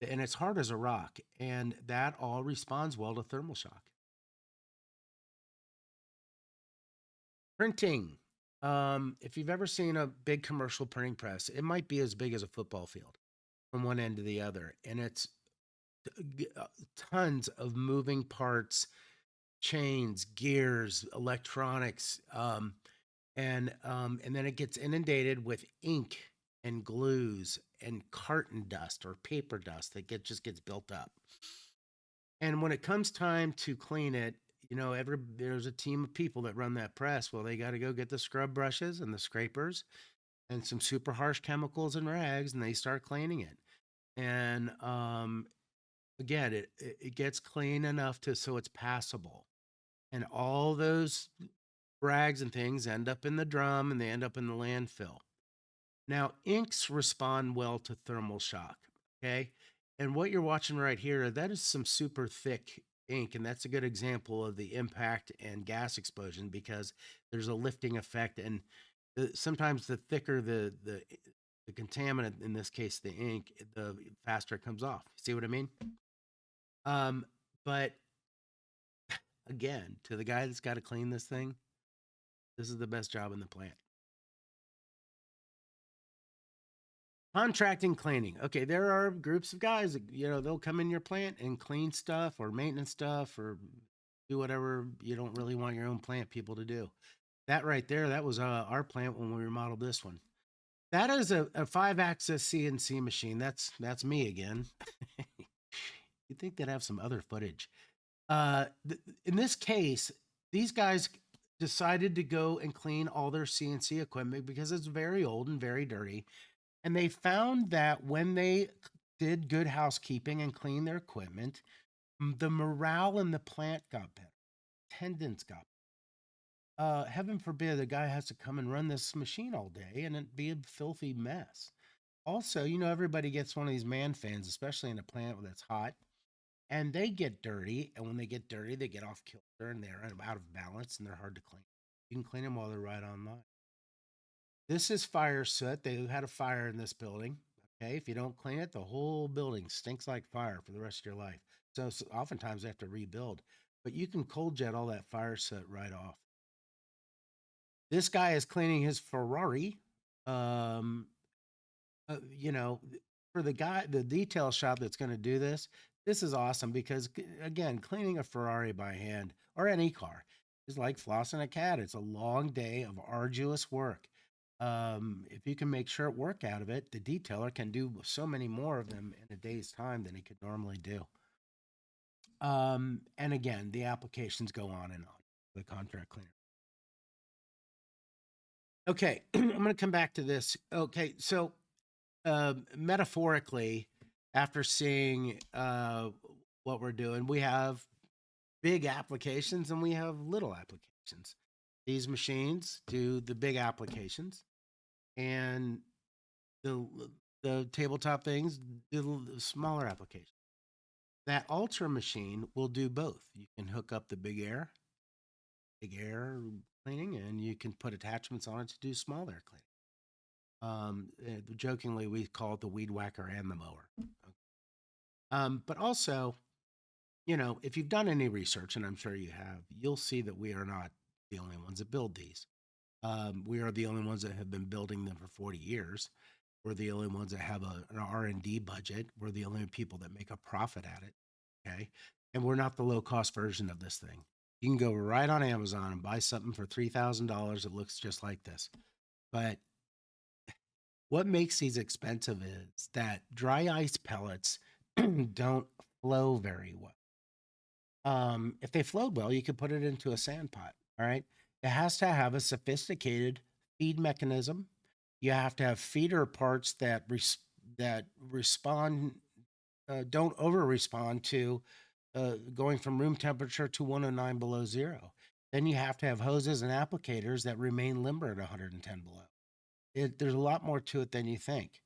and it's hard as a rock, and that all responds well to thermal shock. Printing. If you've ever seen a big commercial printing press, it might be as big as a football field from one end to the other, and it's tons of moving parts, chains, gears, electronics, and then it gets inundated with ink and glues and carton dust or paper dust that just gets built up. And when it comes time to clean it, you know, there's a team of people that run that press. Well, they got to go get the scrub brushes and the scrapers and some super harsh chemicals and rags, and they start cleaning it. And again, it gets clean enough so it's passable. And all those rags and things end up in the drum and they end up in the landfill. Now, inks respond well to thermal shock. Okay. And what you're watching right here, that is some super thick ink. And that's a good example of the impact and gas explosion because there's a lifting effect. And sometimes the thicker the contaminant, in this case, the ink, the faster it comes off. See what I mean? But again, to the guy that's got to clean this thing, this is the best job in the plant. Contracting cleaning. Okay, there are groups of guys that, you know, they'll come in your plant and clean stuff or maintenance stuff or do whatever you don't really want your own plant people to do. That right there, that was our plant when we remodeled this one. That is a 5-axis CNC machine. That's me again. You'd think they'd have some other footage. In this case, these guys decided to go and clean all their CNC equipment because it's very old and very dirty. And they found that when they did good housekeeping and cleaned their equipment, the morale in the plant got better. Attendance got better. Heaven forbid a guy has to come and run this machine all day and it be a filthy mess. Also, you know, everybody gets one of these man fans, especially in a plant that's hot, and they get dirty. And when they get dirty, they get off kilter and they're out of balance and they're hard to clean. You can clean them while they're right online. This is fire soot. They had a fire in this building. Okay. If you don't clean it, the whole building stinks like fire for the rest of your life. So oftentimes they have to rebuild, but you can cold jet all that fire soot right off. This guy is cleaning his Ferrari. You know, for the detail shop that's going to do this, this is awesome because again, cleaning a Ferrari by hand or any car is like flossing a cat. It's a long day of arduous work. If you can make short work out of it, the detailer can do so many more of them in a day's time than he could normally do. And again, the applications go on and on. The contract cleaner. Okay, I'm going to come back to this. Okay, so metaphorically, after seeing what we're doing, we have big applications and we have little applications. These machines do the big applications, and the the tabletop things do the smaller applications. That Ultra machine will do both. You can hook up the big air cleaning, and you can put attachments on it to do small air cleaning. Jokingly, we call it the weed whacker and the mower. But also, you know, if you've done any research, and I'm sure you have, you'll see that we are not the only ones that build these. We are the only ones that have been building them for 40 years. We're the only ones that have an R&D budget. We're the only people that make a profit at it. Okay. And we're not the low cost version of this thing. You can go right on Amazon and buy something for $3,000 that looks just like this. But what makes these expensive is that dry ice pellets don't flow very well. If they flowed well, you could put it into a sand pot. All right. It has to have a sophisticated feed mechanism. You have to have feeder parts that that respond, don't over respond to going from room temperature to 109 below zero. Then you have to have hoses and applicators that remain limber at 110 below. There's a lot more to it than you think.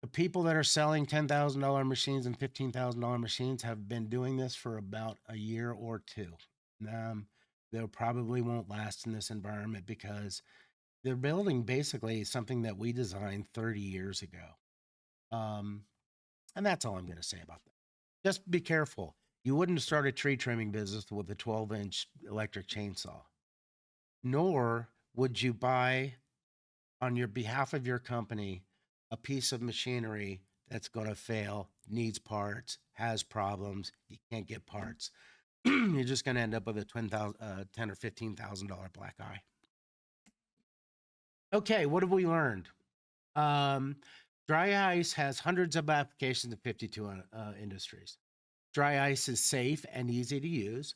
The people that are selling $10,000 machines and $15,000 machines have been doing this for about a year or two. Um, they probably won't last in this environment because they're building basically something that we designed 30 years ago. Um, and that's all I'm going to say about that. Just be careful. You wouldn't start a tree trimming business with a 12-inch electric chainsaw, nor would you buy on your behalf of your company a piece of machinery that's going to fail, needs parts, has problems, you can't get parts. You're just going to end up with a $10 or $15,000 black eye. Okay, what have we learned? Dry ice has hundreds of applications in 52 industries. Dry ice is safe and easy to use.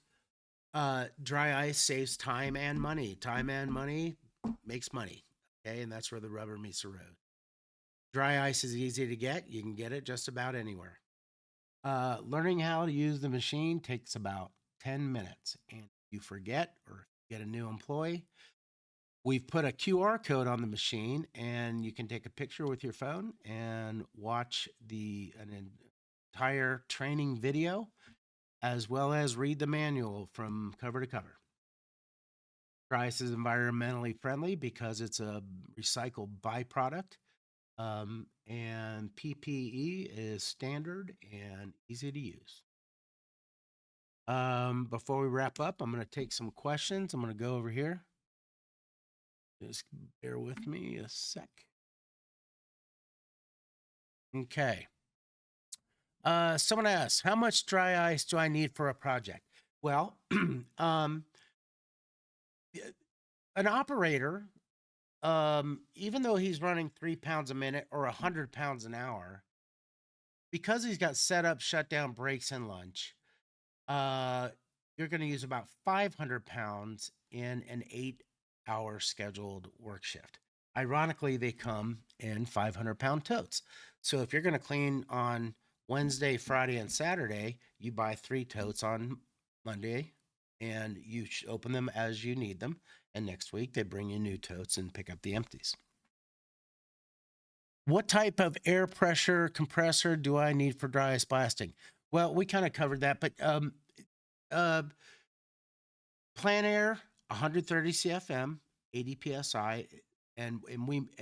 Dry ice saves time and money. Time and money makes money. Okay, and that's where the rubber meets the road. Dry ice is easy to get. You can get it just about anywhere. Learning how to use the machine takes about 10 minutes. And if you forget or get a new employee, we've put a QR code on the machine, and you can take a picture with your phone and watch an entire training video, as well as read the manual from cover to cover. Dry ice is environmentally friendly because it's a recycled byproduct. And PPE is standard and easy to use. Before we wrap up, I'm going to take some questions. I'm going to go over here. Just bear with me a sec. Okay. Someone asks, how much dry ice do I need for a project? Well, an operator, even though he's running 3 pounds a minute or 100 pounds an hour, because he's got setup, shutdown, breaks, and lunch, you're going to use about 500 pounds in an 8-hour scheduled work shift. Ironically, they come in 500-pound totes. So if you're going to clean on Wednesday, Friday, and Saturday, you buy 3 totes on Monday, and you open them as you need them. And next week, they bring you new totes and pick up the empties. What type of air pressure compressor do I need for dry ice blasting? Well, we kind of covered that, but plant air, 130 CFM, 80 PSI, and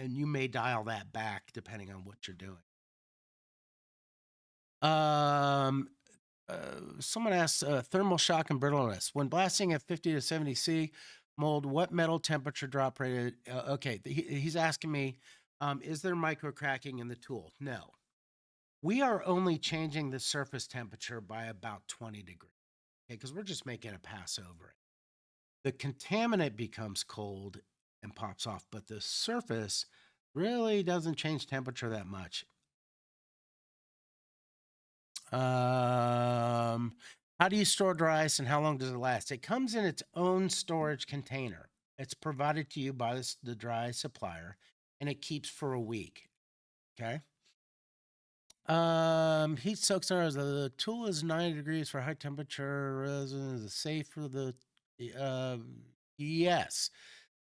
you may dial that back depending on what you're doing. Someone asks, thermal shock and brittleness. When blasting at 50 to 70 C mold, what metal temperature drop rate? Okay, he's asking me, is there micro cracking in the tool? No. We are only changing the surface temperature by about 20 degrees, okay, because we're just making a pass over it. The contaminant becomes cold and pops off, but the surface really doesn't change temperature that much. How do you store dry ice and how long does it last? It comes in its own storage container. It's provided to you by the dry ice supplier, and it keeps for a week. Okay. Heat soaks the tool is 90 degrees for high temperature resin. Is it safe for the yes.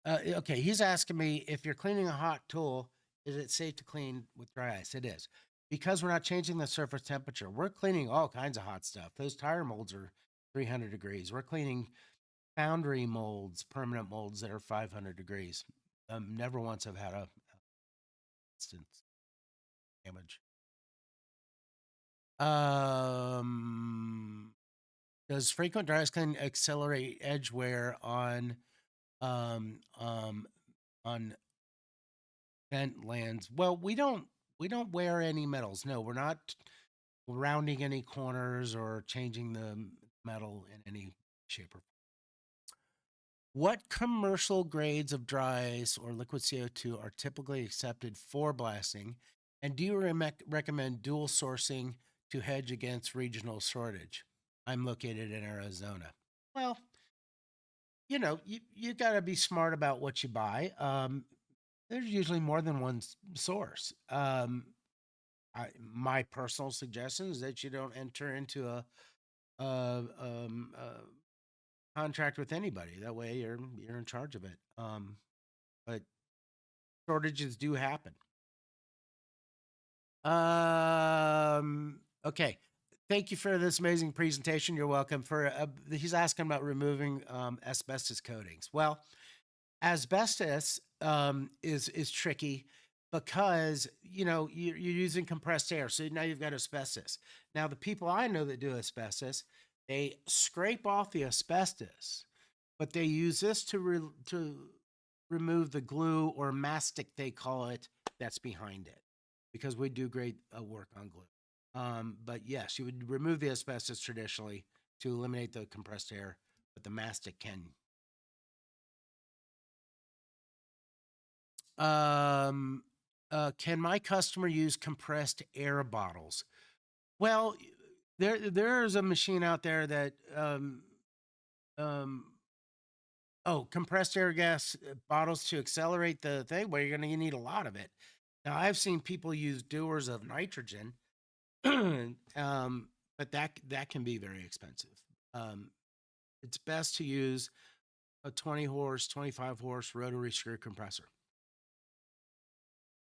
Okay, he's asking me if you're cleaning a hot tool, is it safe to clean with dry ice? It is. Because we're not changing the surface temperature. We're cleaning all kinds of hot stuff. Those tire molds are 300 degrees. We're cleaning foundry molds, permanent molds that are 500 degrees. Never once have had a instance damage. Does frequent dry ice cleaning accelerate edge wear on vent lands? Well, we don't wear any metals. No, we're not rounding any corners or changing the metal in any shape or form. What commercial grades of dry ice or liquid CO2 are typically accepted for blasting? And do you recommend dual sourcing to hedge against regional shortage? I'm located in Arizona. Well, you got to be smart about what you buy. There's usually more than one source. My personal suggestion is that you don't enter into a contract with anybody. That way, you're in charge of it. But shortages do happen. Okay. Thank you for this amazing presentation. You're welcome. He's asking about removing asbestos coatings. Well, asbestos is tricky because you're using compressed air, so now you've got asbestos. Now the people I know that do asbestos, they scrape off the asbestos, but they use this to remove the glue or mastic, they call it, that's behind it, because we do great work on glue. But yes, you would remove the asbestos traditionally to eliminate the compressed air, but the mastic can. Can my customer use compressed air bottles? Well, there's a machine out there that um, compressed air gas bottles to accelerate the thing. Well, you need a lot of it. Now, I've seen people use dewars of nitrogen, but that can be very expensive. Um, it's best to use a 20 horse, 25 horse rotary screw compressor.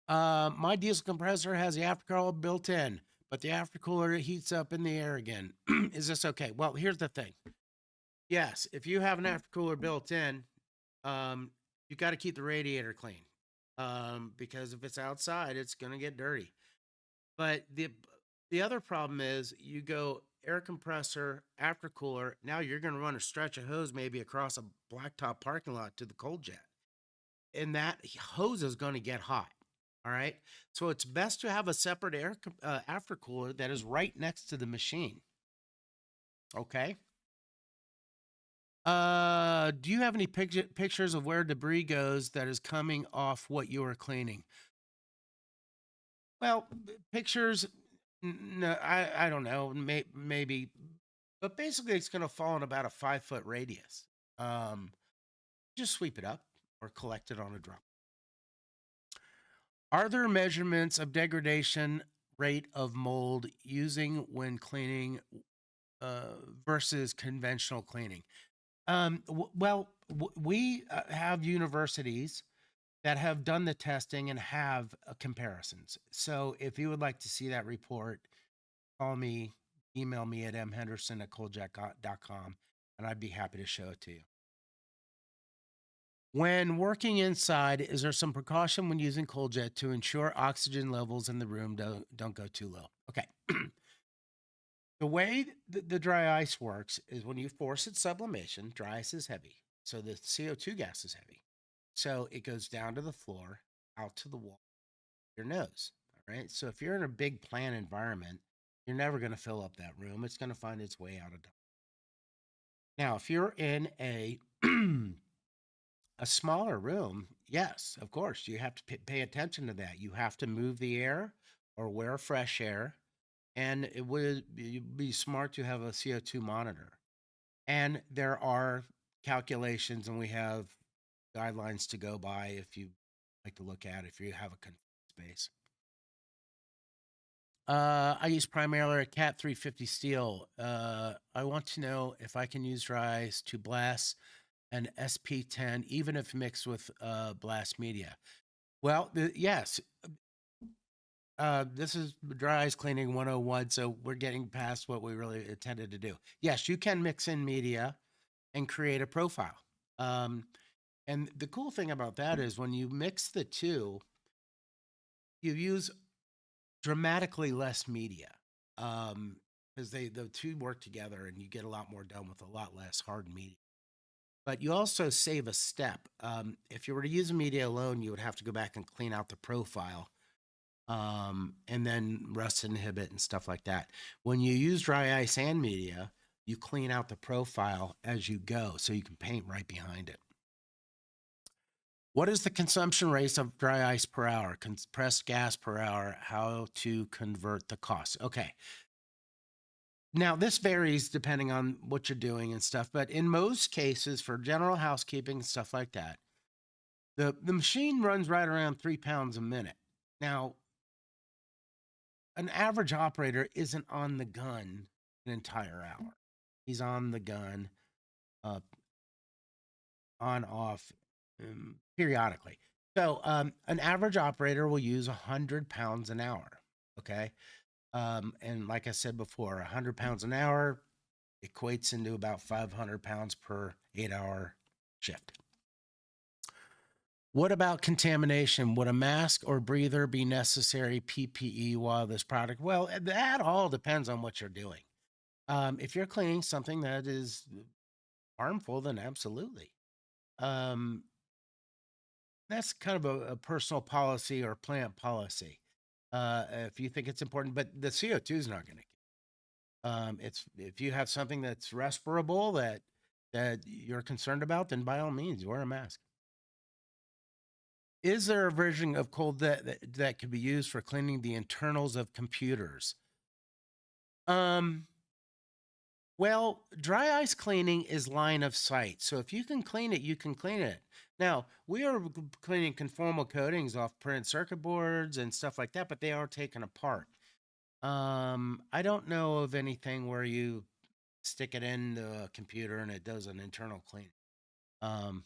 My diesel compressor has the aftercooler built in, but the aftercooler heats up in the air again. Is this okay? Well, here's the thing. Yes, if you have an aftercooler built in, you got to keep the radiator clean, because if it's outside, it's going to get dirty. But the other problem is you go air compressor, aftercooler. Now you're going to run a stretch of hose maybe across a blacktop parking lot to the cold jet, and that hose is going to get hot. All right. So it's best to have a separate aftercooler that is right next to the machine. Okay. Do you have any pictures of where debris goes that is coming off what you are cleaning? Well, pictures, no, I don't know, maybe, but basically it's going to fall in about a 5 foot radius. Um, just sweep it up or collect it on a drum. Are there measurements of degradation rate of mold using when cleaning versus conventional cleaning? We have universities that have done the testing and have comparisons. So if you would like to see that report, call me, email me at mhenderson@coldjack.com, and I'd be happy to show it to you. When working inside, is there some precaution when using cold jet to ensure oxygen levels in the room don't go too low? Okay. The way the dry ice works is when you force its sublimation, dry ice is heavy. So the CO2 gas is heavy. So it goes down to the floor, out to the wall, your nose. All right. So if you're in a big plant environment, you're never going to fill up that room. It's going to find its way out of. Now, if you're in a a smaller room, yes, of course, you have to pay attention to that. You have to move the air or wear fresh air, and it would be smart to have a CO2 monitor. And there are calculations, and we have guidelines to go by if you like to look at if you have a confined space. I use primarily a Cat 350 steel. I want to know if I can use dry ice to blast an SP10, even if mixed with blast media. Well, yes. This is dry ice cleaning 101, so we're getting past what we really intended to do. Yes, you can mix in media and create a profile. And the cool thing about that is when you mix the two, you use dramatically less media, because the two work together and you get a lot more done with a lot less hard media. But you also save a step. If you were to use media alone, you would have to go back and clean out the profile, and then rust inhibit and stuff like that. When you use dry ice and media, you clean out the profile as you go, so you can paint right behind it. What is the consumption rate of dry ice per hour, compressed gas per hour? How to convert the cost? Okay. Now, this varies depending on what you're doing and stuff, but in most cases, for general housekeeping and stuff like that, the machine runs right around 3 pounds a minute. Now, an average operator isn't on the gun an entire hour. He's on the gun, uh, on, off, periodically. So, an average operator will use 100 pounds an hour. Okay. And like I said before, 100 pounds an hour equates into about 500 pounds per 8 hour shift. What about contamination? Would a mask or breather be necessary PPE while this product? Well, that all depends on what you're doing. If you're cleaning something that is harmful, then absolutely. Um, that's kind of a personal policy or plant policy. If you think it's important, but the CO2 is not going to. It's if you have something that's respirable that you're concerned about, then by all means, wear a mask. Is there a version of cold that could be used for cleaning the internals of computers? Um, well, dry ice cleaning is line of sight. So if you can clean it, you can clean it. Now, we are cleaning conformal coatings off printed circuit boards and stuff like that, but they are taken apart. I don't know of anything where you stick it in the computer and it does an internal clean.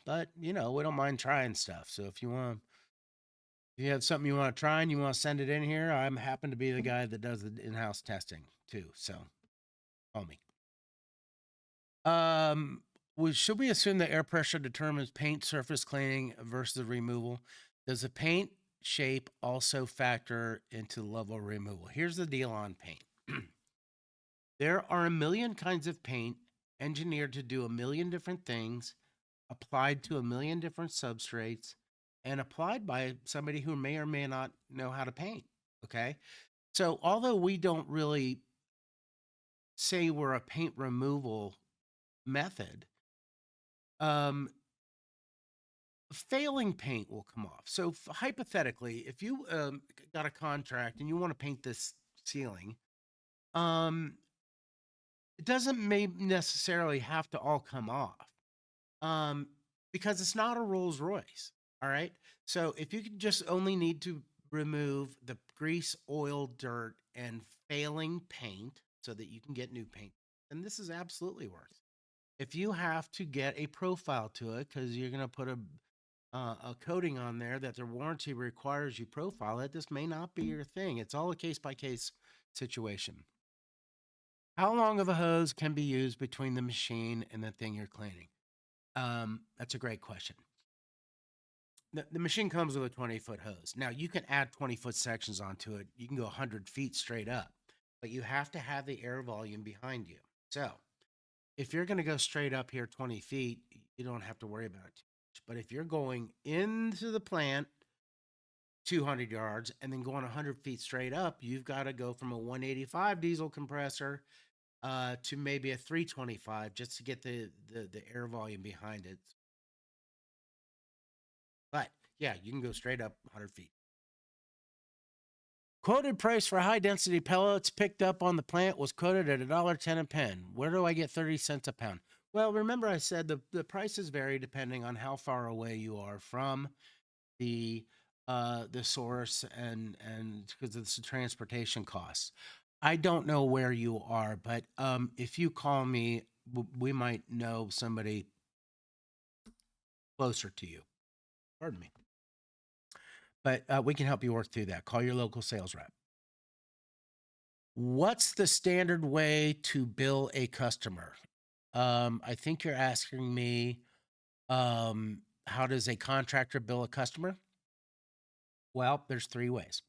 But we don't mind trying stuff. So if you have something you want to try and you want to send it in here, I'm happen to be the guy that does the in-house testing too. So call me. Should we assume that air pressure determines paint surface cleaning versus removal? Does the paint shape also factor into the level of removal? Here's the deal on paint. There are a million kinds of paint engineered to do a million different things, applied to a million different substrates, and applied by somebody who may or may not know how to paint. Okay. So, although we don't really say we're a paint removal method, um, failing paint will come off. So, hypothetically, if you got a contract and you want to paint this ceiling, um, it doesn't may necessarily have to all come off. um, because it's not a Rolls Royce. All right. So if you can just only need to remove the grease, oil, dirt, and failing paint so that you can get new paint, then this is absolutely worth it. If you have to get a profile to it because you're going to put a coating on there that the warranty requires you profile it, this may not be your thing. It's all a case by case situation. How long of a hose can be used between the machine and the thing you're cleaning? That's a great question. The machine comes with a 20-foot hose. Now, you can add 20-foot sections onto it. You can go 100 feet straight up, but you have to have the air volume behind you. So, if you're going to go straight up here 20 feet, you don't have to worry about it too much. But if you're going into the plant 200 yards and then going 100 feet straight up, you've got to go from a 185 diesel compressor to maybe a 325 just to get the air volume behind it. But yeah, you can go straight up 100 feet. Quoted price for high density pellets picked up on the plant was quoted at $1.10 a pen. Where do I get 30 cents a pound? Well, remember I said the prices vary depending on how far away you are from the source and because it's the transportation costs. I don't know where you are, but if you call me, we might know somebody closer to you. Pardon me. But we can help you work through that. Call your local sales rep. What's the standard way to bill a customer? I think you're asking me, how does a contractor bill a customer? Well, there's three ways.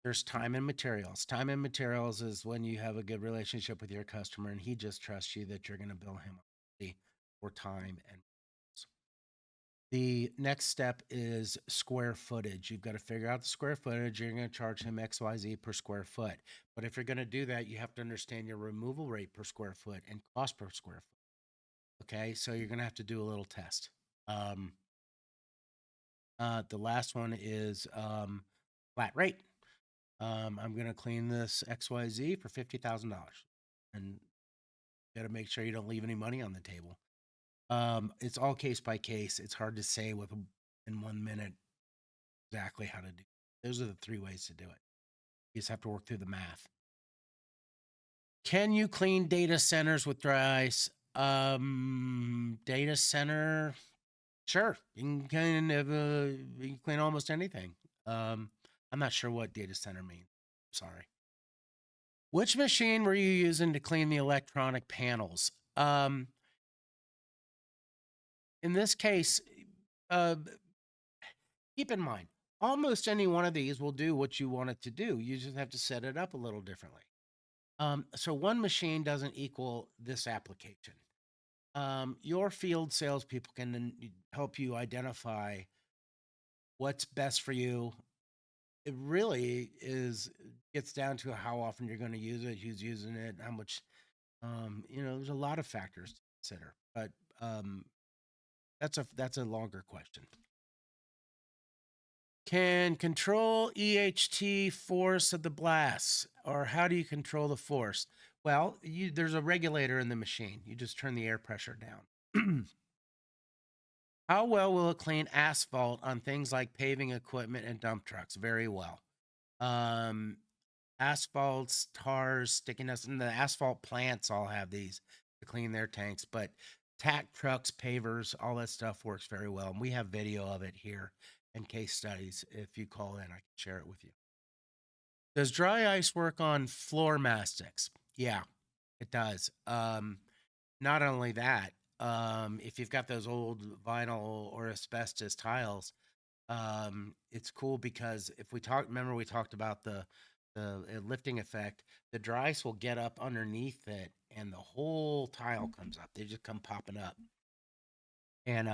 There's time and materials. Time and materials is when you have a good relationship with your customer and he just trusts you that you're going to bill him for time and the next step is square footage. You've got to figure out the square footage. You're going to charge him XYZ per square foot. But if you're going to do that, you have to understand your removal rate per square foot and cost per square foot. Okay. So you're going to have to do a little test. Um, The last one is flat rate. I'm going to clean this XYZ for $50,000, and got to make sure you don't leave any money on the table. It's all case by case. It's hard to say in 1 minute exactly how to do. Those are the 3 ways to do it. You just have to work through the math. Can you clean data centers with dry ice? Data center, sure. You can clean almost anything. I'm not sure what data center means. Sorry. Which machine were you using to clean the electronic panels? In this case, keep in mind, almost any one of these will do what you want it to do. You just have to set it up a little differently. So one machine doesn't equal this application. Your field salespeople can help you identify what's best for you. It really gets down to how often you're going to use it, who's using it, how much. There's a lot of factors to consider, but that's a longer question. Can control EHT force of the blast, or how do you control the force? Well, there's a regulator in the machine. You just turn the air pressure down. How well will it clean asphalt on things like paving equipment and dump trucks? Very well. Asphalts, tars, stickiness, and the asphalt plants all have these to clean their tanks, but tack trucks, pavers, all that stuff works very well. And we have video of it here and case studies. If you call in, I can share it with you. Does dry ice work on floor mastics? Yeah, it does. Not only that, if you've got those old vinyl or asbestos tiles, it's cool because remember we talked about the lifting effect, the dry ice will get up underneath it and the whole tile comes up. They just come popping up. And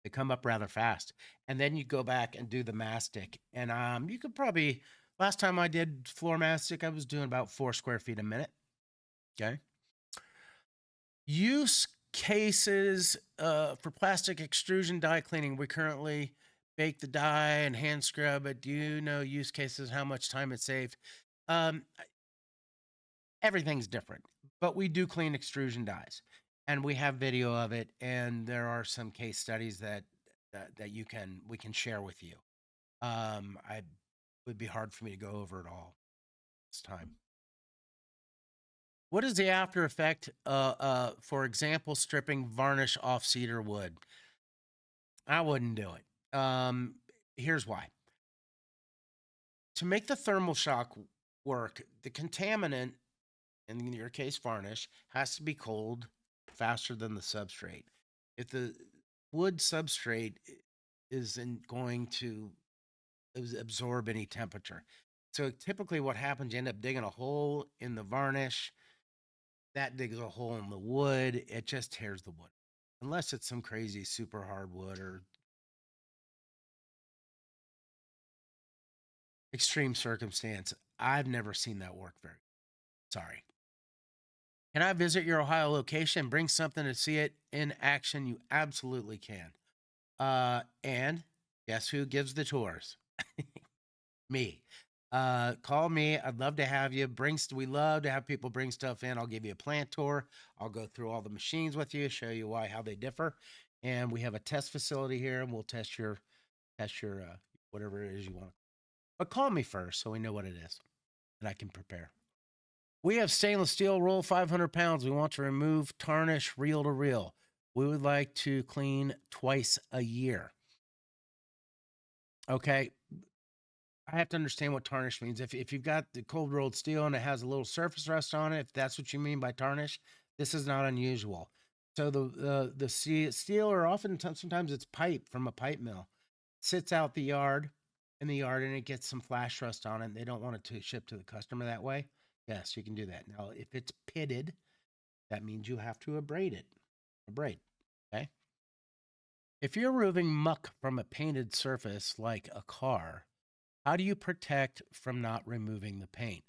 they come up rather fast. And then you go back and do the mastic. And you could probably, last time I did floor mastic, I was doing about 4 square feet a minute. Okay. Use cases for plastic extrusion die cleaning. We currently bake the die and hand scrub it. Do you know use cases, how much time it saved? Everything's different, but we do clean extrusion dies, and we have video of it, and there are some case studies that we can share with you. I would be hard for me to go over it all this time. What is the after effect, for example, stripping varnish off cedar wood? I wouldn't do it. Here's why. To make the thermal shock work, the contaminant, in your case varnish, has to be cold faster than the substrate. If the wood substrate isn't going to absorb any temperature. So typically what happens, you end up digging a hole in the varnish, that digs a hole in the wood, it just tears the wood. Unless it's some crazy super hard wood or extreme circumstance. I've never seen that work very. Sorry. Can I visit your Ohio location? Bring something to see it in action? You absolutely can. And guess who gives the tours? Me. Call me. I'd love to have you. We love to have people bring stuff in. I'll give you a plant tour. I'll go through all the machines with you, show you how they differ. And we have a test facility here, and we'll test your whatever it is you want. But call me first so we know what it is, and I can prepare. We have stainless steel roll 500 pounds. We want to remove tarnish reel to reel. We would like to clean twice a year. Okay. I have to understand what tarnish means. If you've got the cold rolled steel and it has a little surface rust on it, if that's what you mean by tarnish, this is not unusual. So the steel, or sometimes it's pipe from a pipe mill, sits out in the yard, and it gets some flash rust on it. And they don't want it to ship to the customer that way. Yes, you can do that. Now, if it's pitted, that means you have to abrade it. Okay? If you're removing muck from a painted surface like a car, how do you protect from not removing the paint?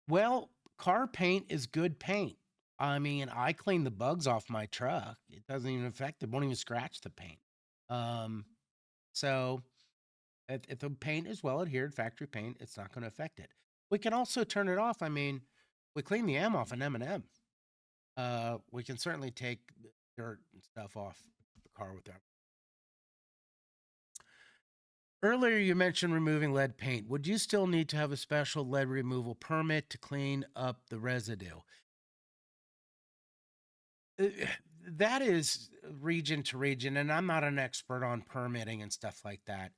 Well, car paint is good paint. I mean, I clean the bugs off my truck. It doesn't even affect it. Won't even scratch the paint. So if the paint is well adhered, factory paint, it's not going to affect it. We can also turn it off. I mean, we clean the M off an M&M. We can certainly take dirt and stuff off the car with that. Earlier, you mentioned removing lead paint. Would you still need to have a special lead removal permit to clean up the residue? Uh, That is region to region, and I'm not an expert on permitting and stuff like that.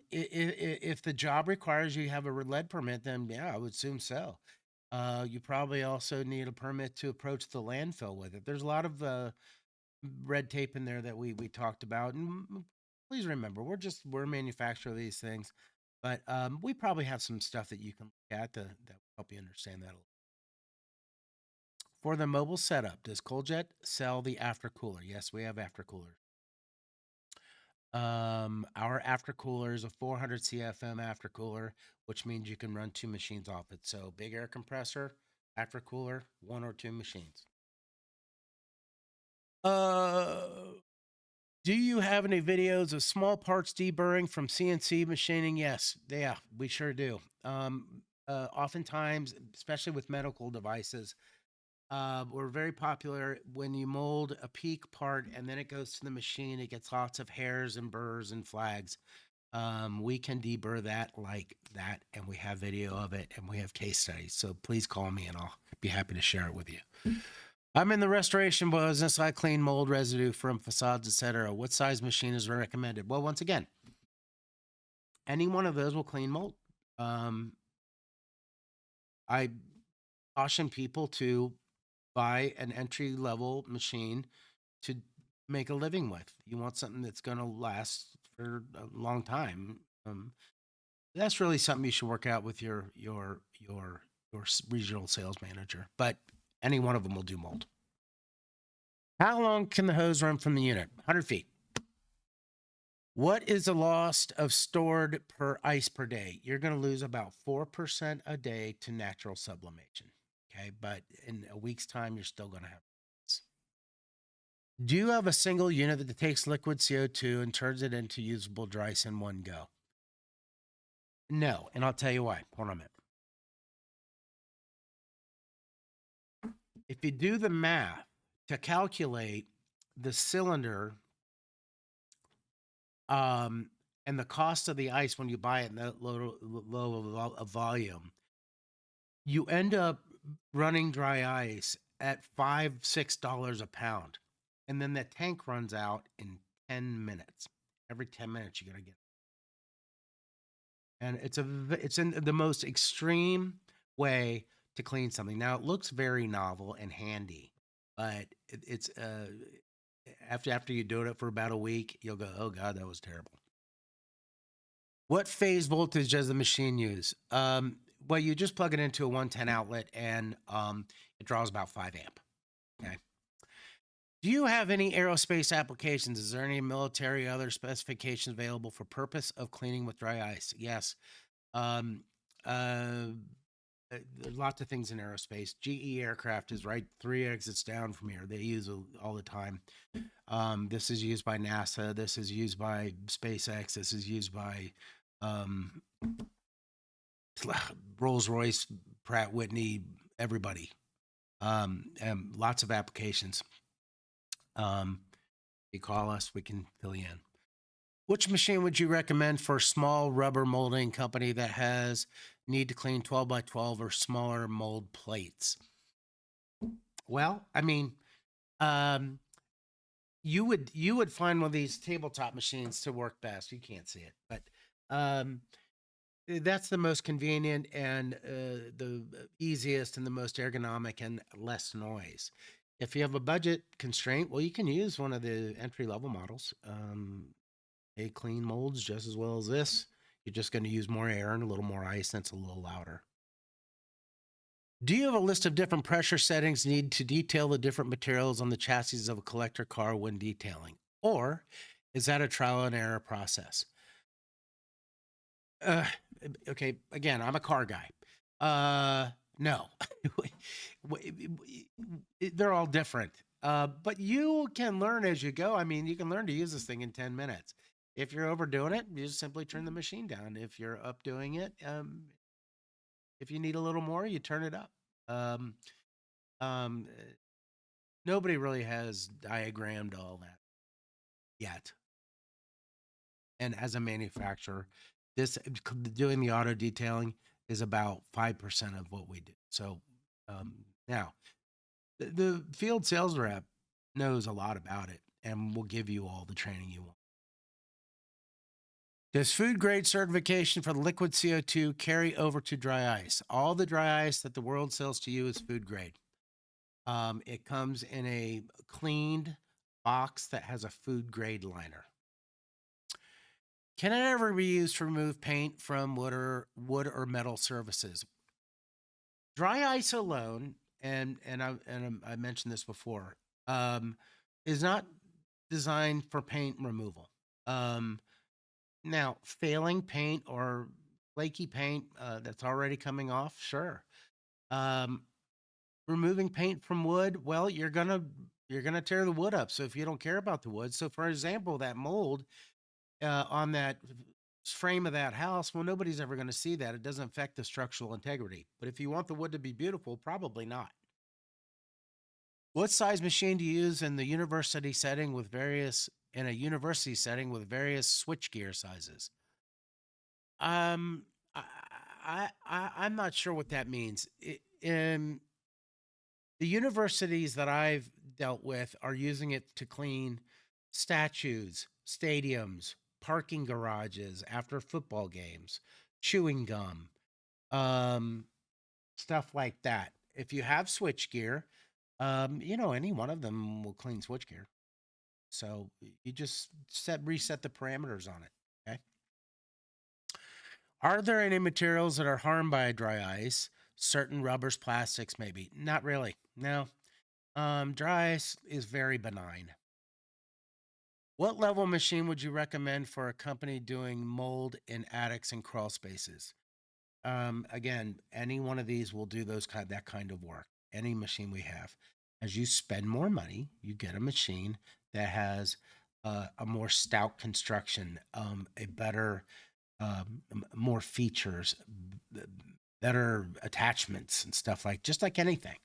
If the job requires you have a lead permit, then yeah, I would assume so. You probably also need a permit to approach the landfill with it. There's a lot of red tape in there that we talked about, and please remember, we're a manufacturer of these things, but we probably have some stuff that you can look at that will help you understand that a little. For the mobile setup, does Coaljet sell the aftercooler? Yes, we have aftercoolers. Our aftercooler is a 400 CFM aftercooler, which means you can run 2 machines off it. So big air compressor, aftercooler, 1 or 2 machines. Do you have any videos of small parts deburring from CNC machining? Yes, yeah, we sure do. Oftentimes, especially with medical devices, we're very popular when you mold a peak part and then it goes to the machine. It gets lots of hairs and burrs and flags. We can deburr that like that, and we have video of it, and we have case studies. So please call me, and I'll be happy to share it with you. I'm in the restoration business. I clean mold residue from facades, etc. What size machine is recommended? Well, once again, any one of those will clean mold. I caution people to buy an entry level machine to make a living with. You want something that's going to last for a long time. That's really something you should work out with your regional sales manager. But any one of them will do mold. How long can the hose run from the unit? 100 feet. What is the loss of stored per ice per day? You're going to lose about 4% a day to natural sublimation. Okay, but in a week's time, you're still going to have this. Do you have a single unit that takes liquid CO2 and turns it into usable dry ice in one go? No, and I'll tell you why. Hold on a minute. If you do the math to calculate the cylinder and the cost of the ice when you buy it in that low of volume, you end up running dry ice at $5-6 a pound, and then that tank runs out in 10 minutes. Every 10 minutes you gotta get, and it's in the most extreme way to clean something. Now it looks very novel and handy, but it's after you do it for about a week, you'll go, oh God, that was terrible. What phase voltage does the machine use? Well, you just plug it into a 110 outlet, and it draws about 5 amp. Okay. Do you have any aerospace applications? Is there any military or other specifications available for purpose of cleaning with dry ice? Yes. There's lots of things in aerospace. GE aircraft is right 3 exits down from here. They use it all the time. This is used by NASA. This is used by SpaceX. This is used by Rolls-Royce, Pratt Whitney, everybody. And lots of applications. You call us, we can fill you in. Which machine would you recommend for a small rubber molding company that has need to clean 12 by 12 or smaller mold plates? Well, I mean, you would find one of these tabletop machines to work best. You can't see it, but that's the most convenient and the easiest and the most ergonomic and less noise. If you have a budget constraint, well, you can use one of the entry level models. They clean molds just as well as this. You're just going to use more air and a little more ice, and it's a little louder. Do you have a list of different pressure settings needed to detail the different materials on the chassis of a collector car when detailing? Or is that a trial and error process? Okay, again, I'm a car guy. No. They're all different. But you can learn as you go. I mean, you can learn to use this thing in 10 minutes. If you're overdoing it, you just simply turn the machine down. If you're updoing it, if you need a little more, you turn it up. Um, um, Nobody really has diagrammed all that yet. And as a manufacturer, this doing the auto detailing is about 5% of what we do. So now the field sales rep knows a lot about it and will give you all the training you want. Does food grade certification for the liquid CO2 carry over to dry ice? All the dry ice that the world sells to you is food grade. It comes in a cleaned box that has a food grade liner. Can it ever be used to remove paint from wood or metal surfaces? Dry ice alone, I mentioned this before, um, is not designed for paint removal. Um, Now, failing paint or flaky paint that's already coming off, sure. Um, Removing paint from wood, well, you're gonna tear the wood up. So if you don't care about the wood, so for example, that mold on that frame of that house, well, nobody's ever going to see that. It doesn't affect the structural integrity. But if you want the wood to be beautiful, probably not. What size machine do you use in the university setting with various in a university setting with various switchgear sizes? Um, I'm not sure what that means. In the universities that I've dealt with are using it to clean statues, stadiums, parking garages after football games, chewing gum, um, stuff like that. If you have switchgear, any one of them will clean switchgear. So you just reset the parameters on it. Okay. Are there any materials that are harmed by dry ice? Certain rubbers, plastics, maybe. Not really. No. Dry ice is very benign. What level machine would you recommend for a company doing mold in attics and crawl spaces? Again, any one of these will do that kind of work. Any machine we have. As you spend more money, you get a machine that has a more stout construction, a better, more features, better attachments and stuff just like anything.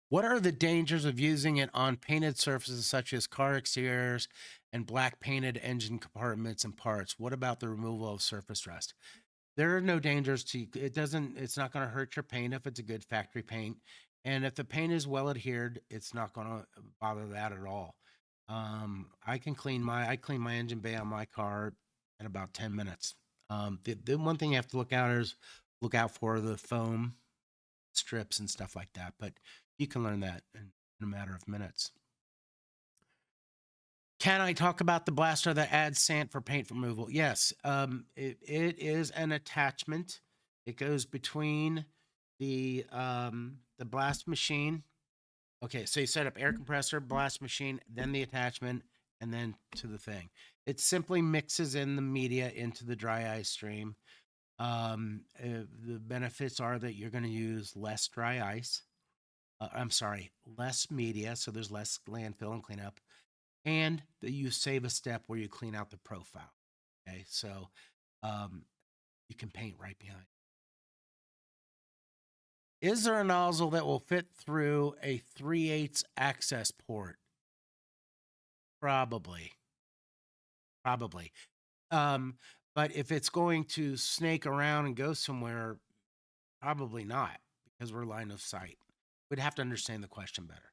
What are the dangers of using it on painted surfaces such as car exteriors and black painted engine compartments and parts? What about the removal of surface rust? There are no dangers to it's not going to hurt your paint if it's a good factory paint. And if the paint is well adhered, it's not going to bother that at all. I clean my engine bay on my car in about 10 minutes. The one thing you have to look out for the foam strips and stuff like that, but you can learn that in a matter of minutes. Can I talk about the blaster that adds sand for paint removal? Yes. It is an attachment. It goes between the blast machine. Okay, so you set up air compressor, blast machine, then the attachment, and then to the thing. It simply mixes in the media into the dry ice stream. The benefits are that you're going to use less dry ice. I'm sorry, less media, so there's less landfill and cleanup, and that you save a step where you clean out the profile. Okay, so um, you can paint right behind. Is there a nozzle that will fit through a 3/8 access port? Probably, probably. Um, but if it's going to snake around and go somewhere, probably not, because we're line of sight. We'd have to understand the question better.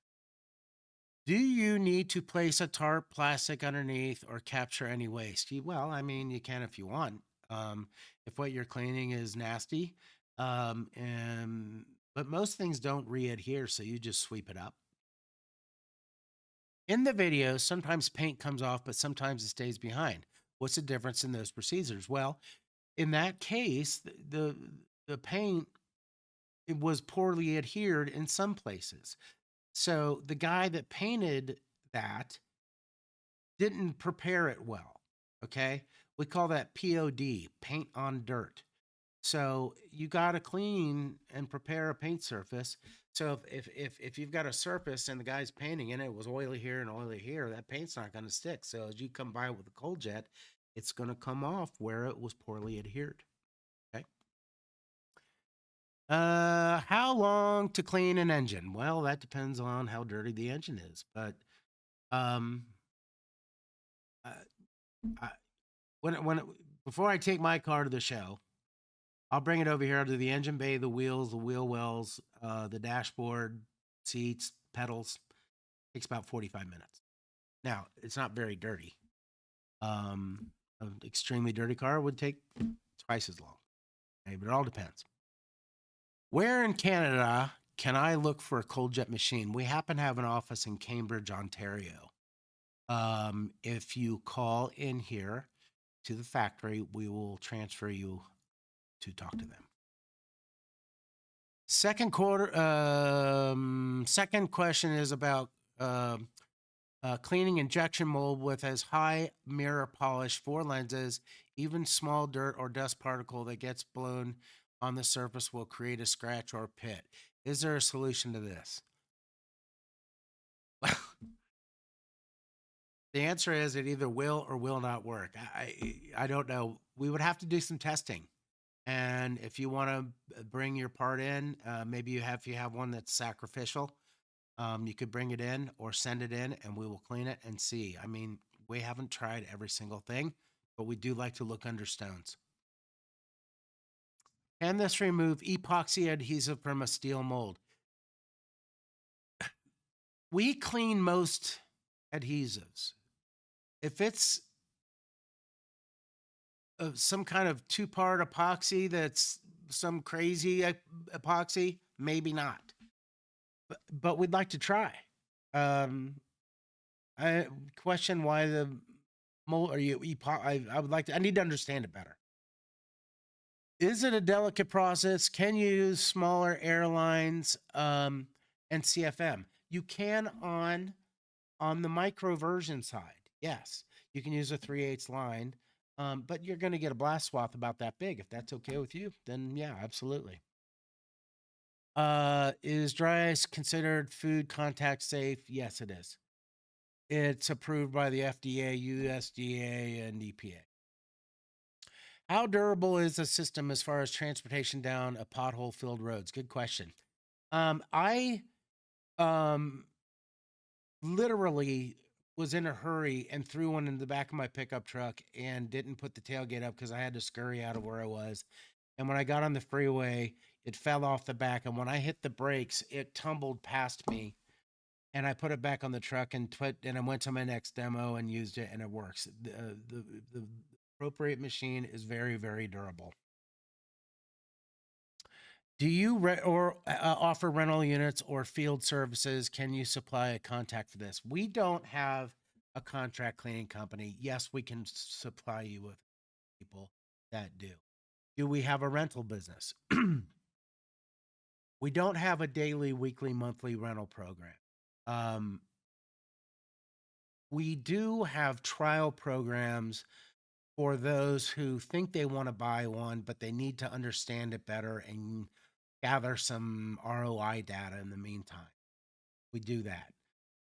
Do you need to place a tarp plastic underneath or capture any waste? Well, I mean, you can if you want. If what you're cleaning is nasty, but most things don't re-adhere, so you just sweep it up. In the video, sometimes paint comes off, but sometimes it stays behind. What's the difference in those procedures? Well, in that case, the paint, it was poorly adhered in some places. So the guy that painted that didn't prepare it well. Okay. We call that POD, paint on dirt. So you got to clean and prepare a paint surface. So if you've got a surface and the guy's painting in it, it was oily here and oily here, that paint's not going to stick. So as you come by with a cold jet, it's going to come off where it was poorly adhered. Okay. How long to clean an engine? Well, that depends on how dirty the engine is. But um, uh, I, when before I take my car to the show, I'll bring it over here to the engine bay, the wheels, the wheel wells, the dashboard, seats, pedals. Takes about 45 minutes. Now, it's not very dirty. An extremely dirty car would take twice as long. Okay, but it all depends. Where in Canada can I look for a cold jet machine? We happen to have an office in Cambridge, Ontario. If you call in here to the factory, we will transfer you to talk to them. Second question is about cleaning injection mold with as high mirror polish for lenses. Even small dirt or dust particle that gets blown on the surface will create a scratch or pit. Is there a solution to this? The answer is it either will or will not work. I don't know. We would have to do some testing. And if you want to bring your part in, maybe if you have one that's sacrificial, you could bring it in or send it in and we will clean it and see. I mean, we haven't tried every single thing, but we do like to look under stones. Can this remove epoxy adhesive from a steel mold? We clean most adhesives. If it's some kind of two-part epoxy that's some crazy epoxy, maybe not. But we'd like to try. I question why the mold or you I would like to, I need to understand it better. Is it a delicate process? Can you use smaller airlines and CFM? You can on the micro version side. Yes, you can use a 3/8 line, but you're going to get a blast swath about that big. If that's okay with you, then yeah, absolutely. Is dry ice considered food contact safe? Yes, it is. It's approved by the FDA, USDA, and EPA. How durable is the system as far as transportation down a pothole-filled roads? Good question. I literally was in a hurry and threw one in the back of my pickup truck and didn't put the tailgate up because I had to scurry out of where I was. And when I got on the freeway, it fell off the back. And when I hit the brakes, it tumbled past me. And I put it back on the truck and I went to my next demo and used it, and it works. The appropriate machine is very, very durable. Do you offer rental units or field services? Can you supply a contact for this? We don't have a contract cleaning company. Yes, we can supply you with people that do. Do we have a rental business? We don't have a daily, weekly, monthly rental program. We do have trial programs for those who think they want to buy one, but they need to understand it better and gather some ROI data in the meantime. We do that.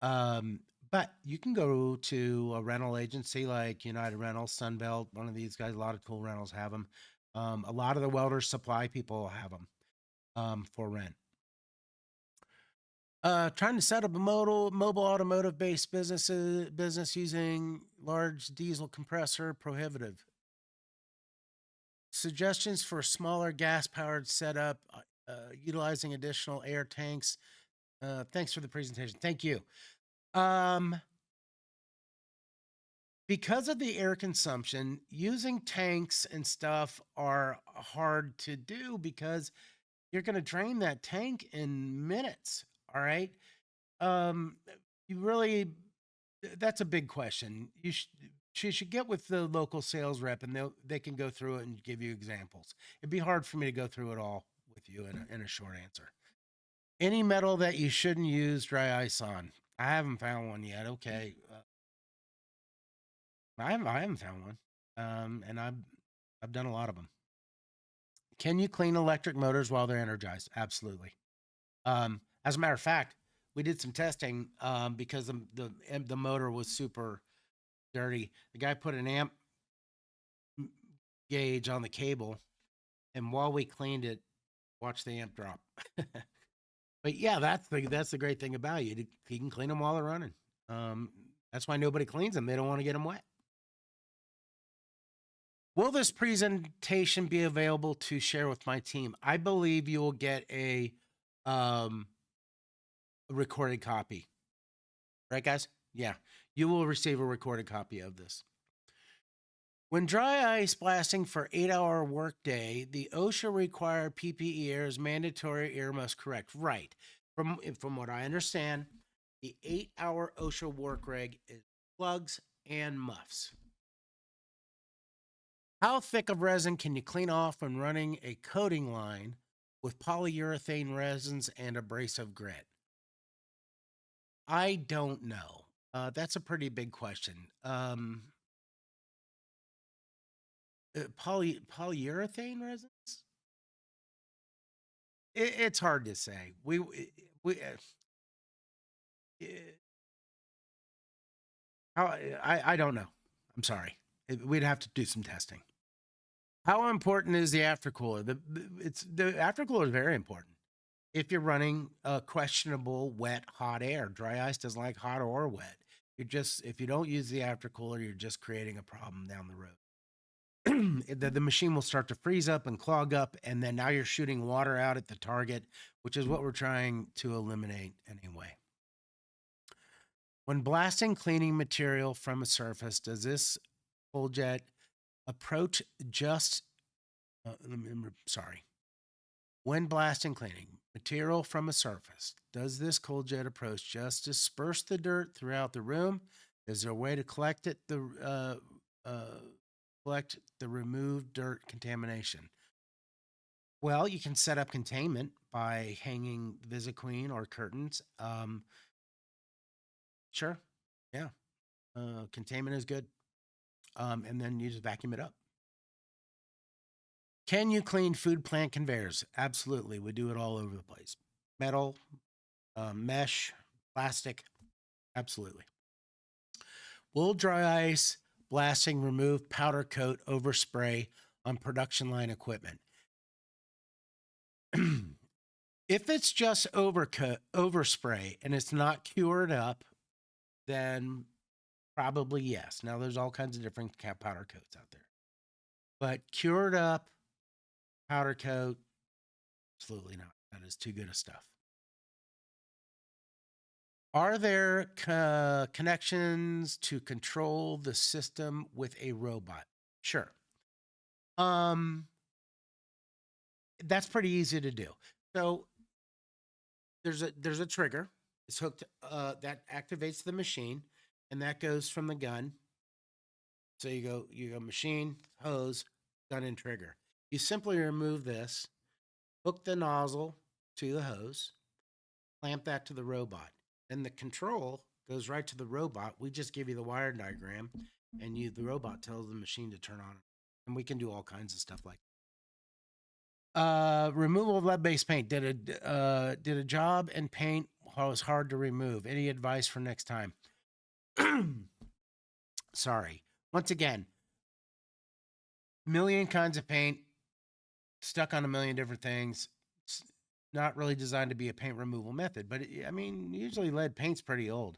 But you can go to a rental agency like United Rentals, Sunbelt, one of these guys, a lot of cool rentals have them. A lot of the welder supply people have them for rent. Trying to set up a mobile automotive based business using large diesel compressor prohibitive. Suggestions for smaller gas powered setup, utilizing additional air tanks. Thanks for the presentation. Thank you. Because of the air consumption, using tanks and stuff are hard to do because you're going to drain that tank in minutes. All right. You really, that's a big question. You should get with the local sales rep and they can go through it and give you examples. It'd be hard for me to go through it all with you in a short answer. Any metal that you shouldn't use dry ice on? I haven't found one yet. Okay. I haven't found one. And I've done a lot of them. Can you clean electric motors while they're energized? Absolutely. As a matter of fact, we did some testing because the motor was super dirty. The guy put an amp gauge on the cable, and while we cleaned it, watch the amp drop. But yeah, that's the great thing about you. You can clean them while they're running. Um, that's why nobody cleans them. They don't want to get them wet. Will this presentation be available to share with my team? I believe you will get um, a recorded copy. Right, guys? Yeah. You will receive a recorded copy of this. When dry ice blasting for 8-hour workday, the OSHA required PPE air is mandatory air must correct. Right. From what I understand, the 8-hour OSHA work reg is plugs and muffs. How thick of resin can you clean off when running a coating line with polyurethane resins and abrasive grit? I don't know. That's a pretty big question. Polyurethane resins? It's hard to say. Eh, I don't know. I'm sorry. We'd have to do some testing. How important is the aftercooler? The aftercooler is very important. If you're running questionable wet hot air, dry ice doesn't like hot or wet. If you don't use the aftercooler, you're just creating a problem down the road. The machine will start to freeze up and clog up, and then now you're shooting water out at the target, which is what we're trying to eliminate anyway. When blasting cleaning material from a surface, does this full jet approach just sorry. When blasting cleaning material from a surface, does this cold jet approach just disperse the dirt throughout the room? Is there a way to collect the removed dirt contamination? Well, you can set up containment by hanging VisiQueen or curtains. Sure, yeah, containment is good. And then you just vacuum it up. Can you clean food plant conveyors? Absolutely. We do it all over the place. Metal, mesh, plastic. Absolutely. Will dry ice blasting remove powder coat overspray on production line equipment? If it's just overspray and it's not cured up, then probably yes. Now there's all kinds of different powder coats out there, but cured up powder coat, absolutely not. That is too good of stuff. Are there connections to control the system with a robot? Sure. That's pretty easy to do. So there's a trigger. It's hooked that activates the machine, and that goes from the gun. So you go machine, hose, gun, and trigger. You simply remove this, hook the nozzle to the hose, clamp that to the robot. Then the control goes right to the robot. We just give you the wire diagram, and the robot tells the machine to turn on. And we can do all kinds of stuff like that. Removal of lead-based paint did a job, and paint was hard to remove. Any advice for next time? Sorry. Once again, million kinds of paint, stuck on a million different things. It's not really designed to be a paint removal method, but I mean, usually lead paint's pretty old.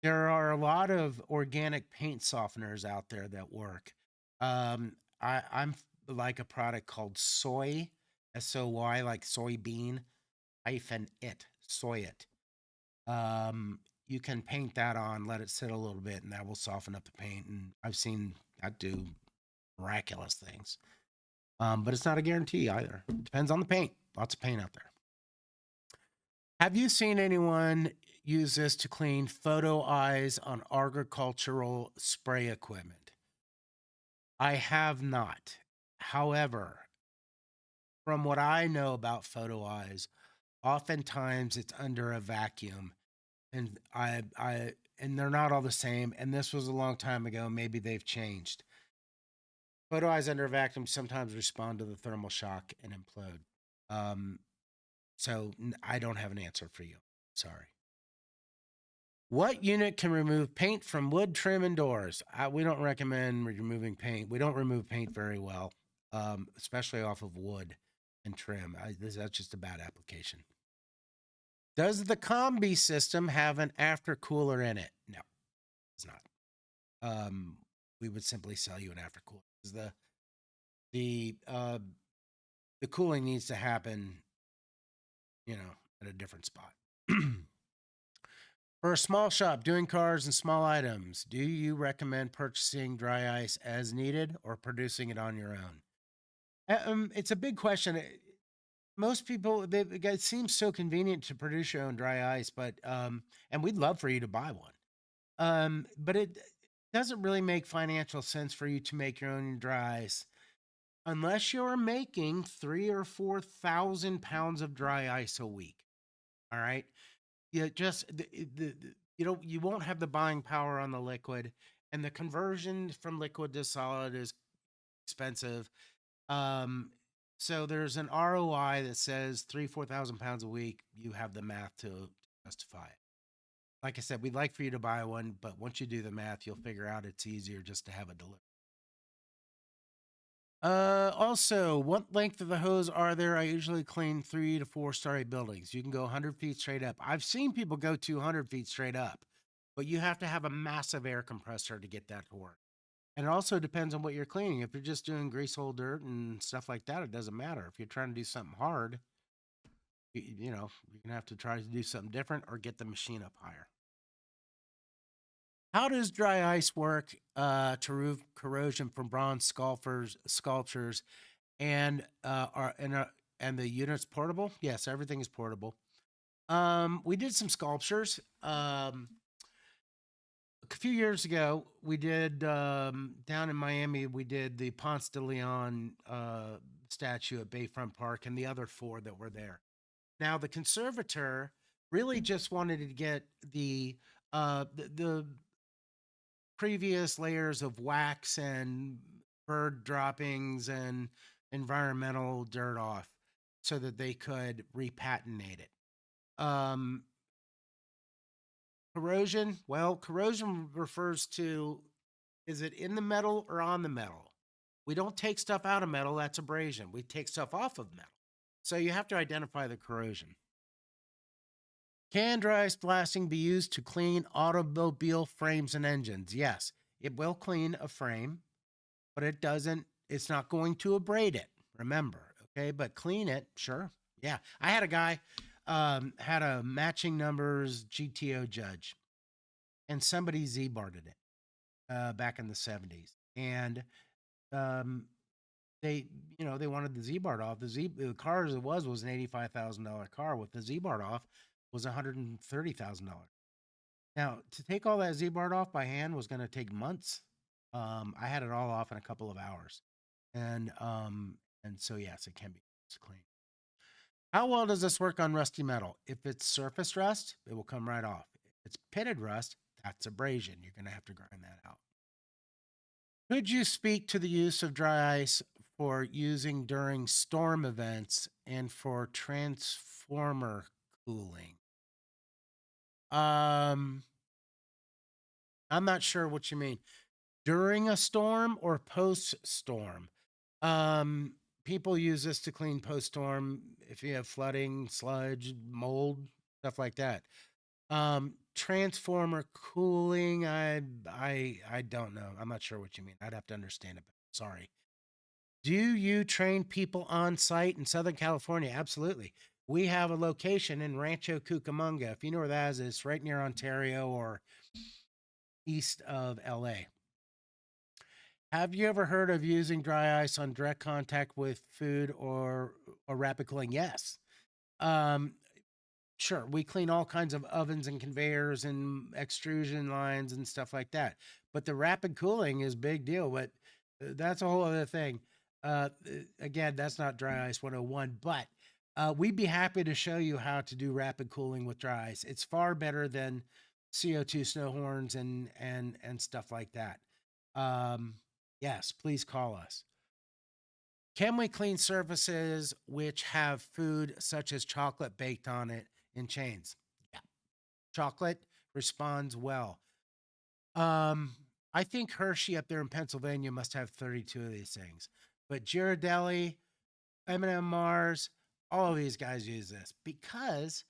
There are a lot of organic paint softeners out there that work. I'm like a product called Soy, SOY, like soybean Soy it. You can paint that on, let it sit a little bit, and that will soften up the paint. And I've seen that do miraculous things. But it's not a guarantee either. It depends on the paint. Lots of paint out there. Have you seen anyone use this to clean photo eyes on agricultural spray equipment? I have not. However, from what I know about photo eyes, oftentimes it's under a vacuum, and and they're not all the same. And this was a long time ago. Maybe they've changed. Photo eyes under vacuum sometimes respond to the thermal shock and implode. Um, so I don't have an answer for you. Sorry. What unit can remove paint from wood, trim, and doors? We don't recommend removing paint. We don't remove paint very well, especially off of wood and trim. That's just a bad application. Does the combi system have an aftercooler in it? No, it's not. We would simply sell you an aftercooler. The the cooling needs to happen, at a different spot. For a small shop doing cars and small items, do you recommend purchasing dry ice as needed or producing it on your own? It's a big question. Most people, it seems so convenient to produce your own dry ice, but and we'd love for you to buy one. But it doesn't really make financial sense for you to make your own dry ice unless you're making 3 or 4 thousand pounds of dry ice a week. All right. Yeah, just you won't have the buying power on the liquid, and the conversion from liquid to solid is expensive. Um, so there's an ROI that says 3 4 thousand pounds a week. You have the math to justify it. Like I said, we'd like for you to buy one, but once you do the math, you'll figure out it's easier just to have it delivered. Also, what length of the hose are there? I usually clean 3 to 4 story buildings. You can go 100 feet straight up. I've seen people go 200 feet straight up, but you have to have a massive air compressor to get that to work. And it also depends on what you're cleaning. If you're just doing greasehold dirt and stuff like that, it doesn't matter. If you're trying to do something hard, you're gonna have to try to do something different or get the machine up higher. How does dry ice work to remove corrosion from bronze sculptures and and the unit's portable? Yes, everything is portable. We did some sculptures. A few years ago, we did down in Miami. We did the Ponce de Leon statue at Bayfront Park, and the other four that were there. Now, the conservator really just wanted to get the previous layers of wax and bird droppings and environmental dirt off so that they could repatinate it. Um, Corrosion, well, corrosion refers to, is it in the metal or on the metal? We don't take stuff out of metal, that's abrasion. We take stuff off of metal. So you have to identify the corrosion. Can dry ice blasting be used to clean automobile frames and engines? Yes, it will clean a frame, but it's not going to abrade it. Remember, okay? But clean it, sure. Yeah. I had a guy had a matching numbers GTO judge, and somebody Z-barred it back in the 70s. And um, they wanted the Z-bar off. The car as it was an $85,000 car. With the Z-bar off was $130,000. Now, to take all that Z-bar off by hand was going to take months. I had it all off in a couple of hours, and so yes, it can be clean. How well does this work on rusty metal? If it's surface rust, it will come right off. If it's pitted rust, that's abrasion. You're going to have to grind that out. Could you speak to the use of dry ice for using during storm events and for transformer cooling? I'm not sure what you mean. During a storm or post storm? People use this to clean post storm if you have flooding, sludge, mold, stuff like that. Transformer cooling, I don't know. I'm not sure what you mean. I'd have to understand it. Sorry. Do you train people on site in Southern California? Absolutely. We have a location in Rancho Cucamonga. If you know where that is, it's right near Ontario or east of LA. Have you ever heard of using dry ice on direct contact with food or rapid cooling? Yes. Um, sure. We clean all kinds of ovens and conveyors and extrusion lines and stuff like that. But the rapid cooling is a big deal. But that's a whole other thing. Again, that's not dry ice 101, but we'd be happy to show you how to do rapid cooling with dry ice. It's far better than CO2 snow horns and stuff like that. Yes, please call us. Can we clean surfaces which have food such as chocolate baked on it in chains? Yeah. Chocolate responds well. Um, I think Hershey up there in Pennsylvania must have 32 of these things. But Ghirardelli, M&M Mars, all of these guys use this because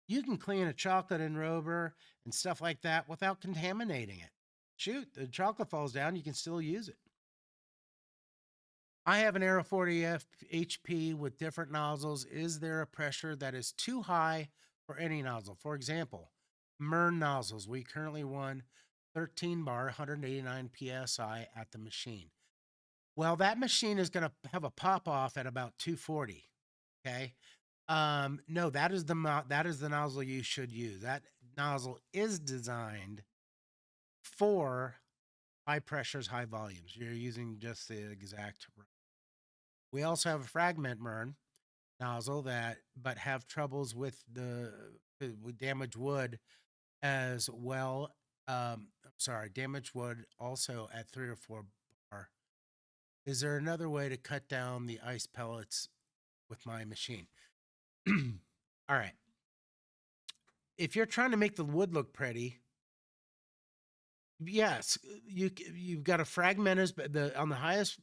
you can clean a chocolate enrober and stuff like that without contaminating it. Shoot, the chocolate falls down, you can still use it. I have an Aero 40F HP with different nozzles. Is there a pressure that is too high for any nozzle? For example, MERN nozzles. We currently run 13 bar, 189 psi at the machine. Well, that machine is going to have a pop off at about 240. Okay. No, that is the nozzle you should use. That nozzle is designed for high pressures, high volumes. You're using just the exact. We also have a fragment MERN nozzle but have troubles with with damaged wood as well. Sorry, damaged wood also at 3 or 4 bar. Is there another way to cut down the ice pellets with my machine? All right. If you're trying to make the wood look pretty, yes, you've got to fragment on the highest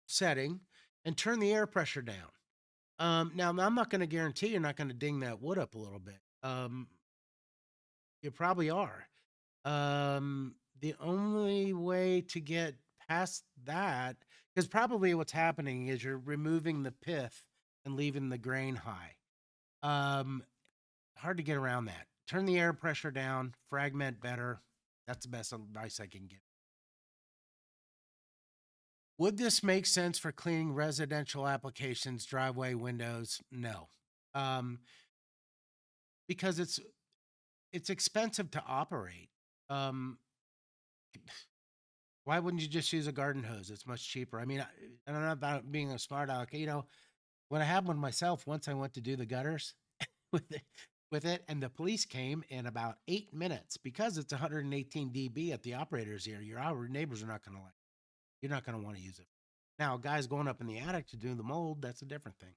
setting and turn the air pressure down. Now I'm not going to guarantee you're not going to ding that wood up a little bit. You probably are. The only way to get past that, because probably what's happening is you're removing the pith and leaving the grain high. Hard to get around that. Turn the air pressure down, fragment better. That's the best advice I can give. Would this make sense for cleaning residential applications, driveway windows? No. Um, because it's expensive to operate. Um, why wouldn't you just use a garden hose? It's much cheaper. I mean, I don't know about being a smart aleck. You know, when I had one myself, once I went to do the gutters with it, and the police came in about 8 minutes because it's 118 dB at the operator's ear. Our neighbors are not going to like. You're not going to want to use it. Now, guys going up in the attic to do the mold, that's a different thing.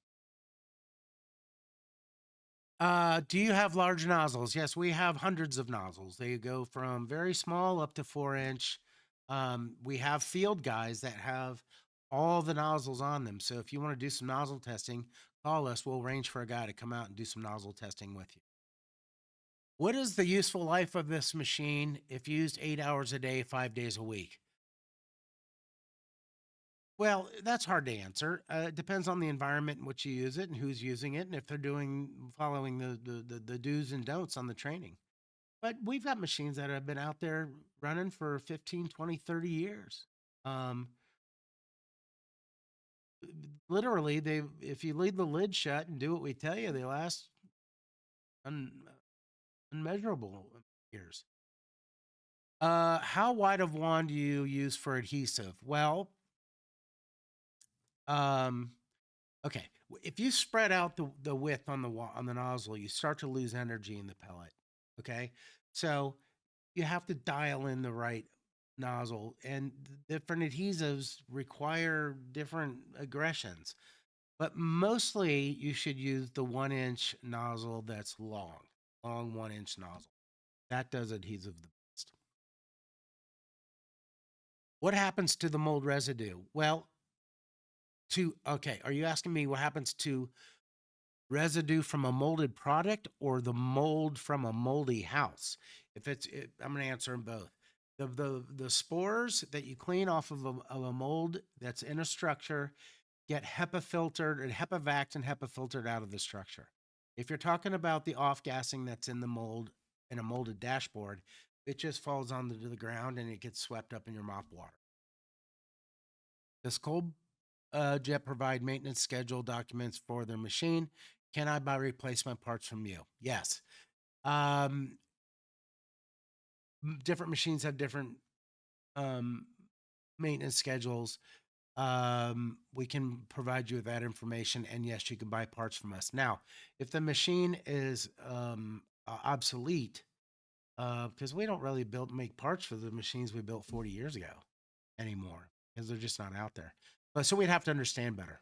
Do you have large nozzles? Yes, we have hundreds of nozzles. They go from very small up to 4 inch. We have field guys that have all the nozzles on them. So if you want to do some nozzle testing, call us. We'll arrange for a guy to come out and do some nozzle testing with you. What is the useful life of this machine if used 8 hours a day, 5 days a week? Well, that's hard to answer. It depends on the environment in which you use it and who's using it, and if they're following the do's and don'ts on the training. But we've got machines that have been out there running for 15, 20, 30 years. Um, Literally, if you leave the lid shut and do what we tell you, they last un, unmeasurable years. How wide of wand do you use for adhesive? Well, um, okay. If you spread out the width on the nozzle, you start to lose energy in the pellet. Okay, so you have to dial in the right nozzle, and different adhesives require different aggressions. But mostly, you should use the 1 inch nozzle that's long 1 inch nozzle. That does adhesive the best. What happens to the mold residue? Well, okay, are you asking me what happens to residue from a molded product or the mold from a moldy house? I'm going to answer them both. The spores that you clean off of a mold that's in a structure get HEPA filtered and HEPA vaxed and HEPA filtered out of the structure. If you're talking about the off gassing that's in the mold in a molded dashboard, it just falls onto the ground and it gets swept up in your mop water. Does Cold Jet provide maintenance schedule documents for their machine? Can I buy replacement parts from you? Yes. Um, Different machines have different maintenance schedules. We can provide you with that information, and yes, you can buy parts from us. Now, if the machine is obsolete, because we don't really make parts for the machines we built 40 years ago anymore. because they're just not out there. But so we'd have to understand better.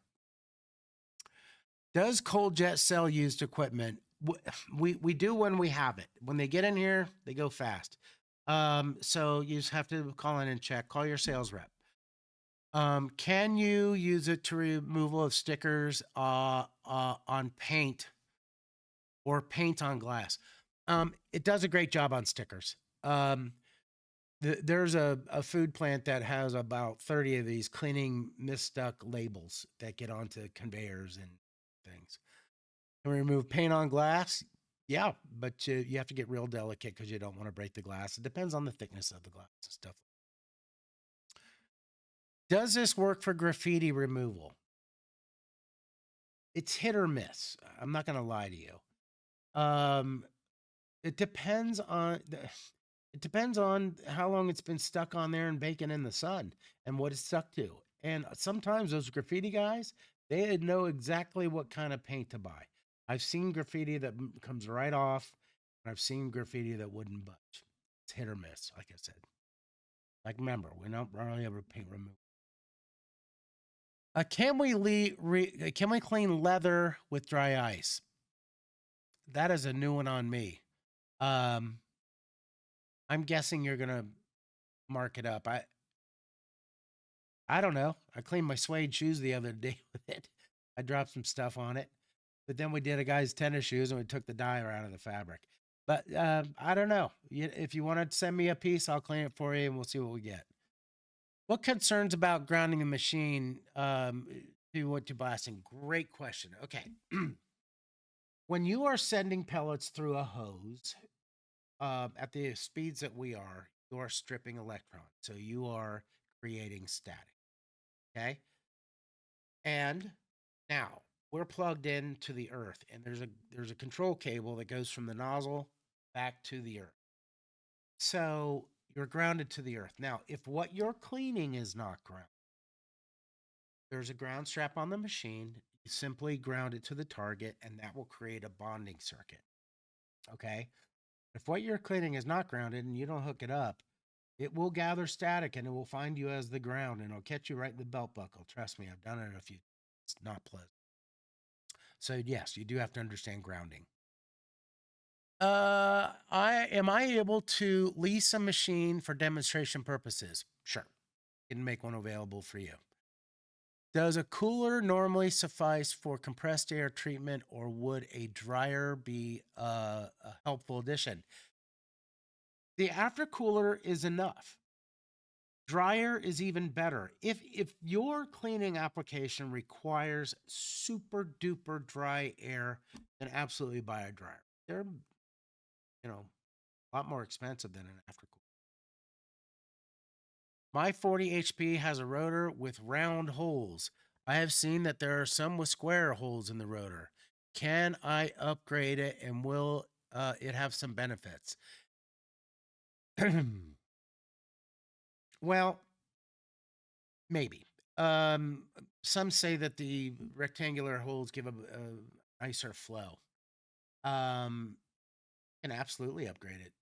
Does Cold Jet sell used equipment? We do when we have it. When they get in here, they go fast. So you just have to call in and check. Call your sales rep. Can you use it to removal of stickers on paint or paint on glass? It does a great job on stickers. There's a food plant that has about 30 of these cleaning misstuck labels that get onto conveyors and things. Can we remove paint on glass? Yeah, but you have to get real delicate because you don't want to break the glass. It depends on the thickness of the glass and stuff. Does this work for graffiti removal? It's hit or miss. I'm not going to lie to you. It depends on how long it's been stuck on there and baking in the sun and what it's stuck to. And sometimes those graffiti guys, they know exactly what kind of paint to buy. I've seen graffiti that comes right off, and I've seen graffiti that wouldn't budge. It's hit or miss, like I said. Like, remember, we're not really ever paint removal. Can we clean leather with dry ice? That is a new one on me. I'm guessing you're gonna mark it up. I don't know. I cleaned my suede shoes the other day with it. I dropped some stuff on it, but then we did a guy's tennis shoes and we took the dye out of the fabric. But I don't know. If you want to send me a piece, I'll clean it for you and we'll see what we get. What concerns about grounding a machine to what to blasting? Great question. Okay. When you are sending pellets through a hose at the speeds that we are, you are stripping electrons. So you are creating static. Okay. And now we're plugged into the earth, and there's a control cable that goes from the nozzle back to the earth. So you're grounded to the earth. Now, if what you're cleaning is not ground, there's a ground strap on the machine. You simply ground it to the target, and that will create a bonding circuit. Okay. If what you're cleaning is not grounded and you don't hook it up, it will gather static and it will find you as the ground and it'll catch you right in the belt buckle. Trust me, I've done it a few. It's not pleasant. So yes, you do have to understand grounding. Am I able to lease a machine for demonstration purposes? Sure. Can make one available for you. Does a cooler normally suffice for compressed air treatment, or would a dryer be a helpful addition? The aftercooler is enough. Dryer is even better. If your cleaning application requires super duper dry air, then absolutely buy a dryer. They're, a lot more expensive than an aftercooler. My 40 HP has a rotor with round holes. I have seen that there are some with square holes in the rotor. Can I upgrade it, and will it have some benefits? Well, maybe. Some say that the rectangular holes give a nicer flow. Can absolutely upgrade it.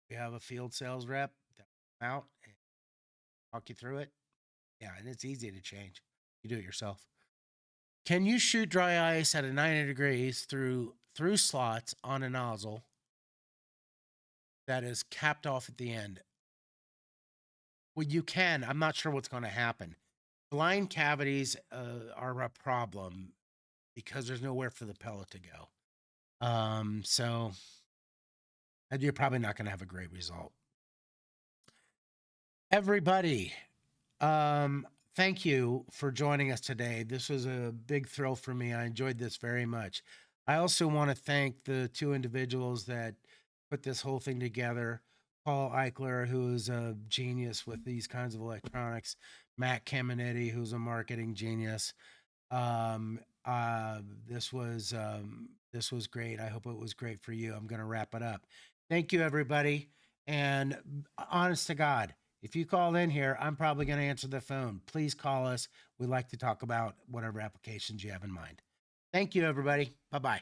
We have a field sales rep that will come out and talk you through it. Yeah, and it's easy to change. You do it yourself. Can you shoot dry ice at a 90 degrees through slots on a nozzle that is capped off at the end? Well, you can. I'm not sure what's going to happen. Blind cavities are a problem because there's nowhere for the pellet to go. So you're probably not going to have a great result. Everybody, thank you for joining us today. This was a big thrill for me. I enjoyed this very much. I also want to thank the two individuals that put this whole thing together. Paul Eichler, who is a genius with these kinds of electronics. Matt Caminetti, who's a marketing genius. This was great. I hope it was great for you. I'm going to wrap it up. Thank you, everybody. And honest to God, if you call in here, I'm probably going to answer the phone. Please call us. We'd like to talk about whatever applications you have in mind. Thank you, everybody. Bye-bye.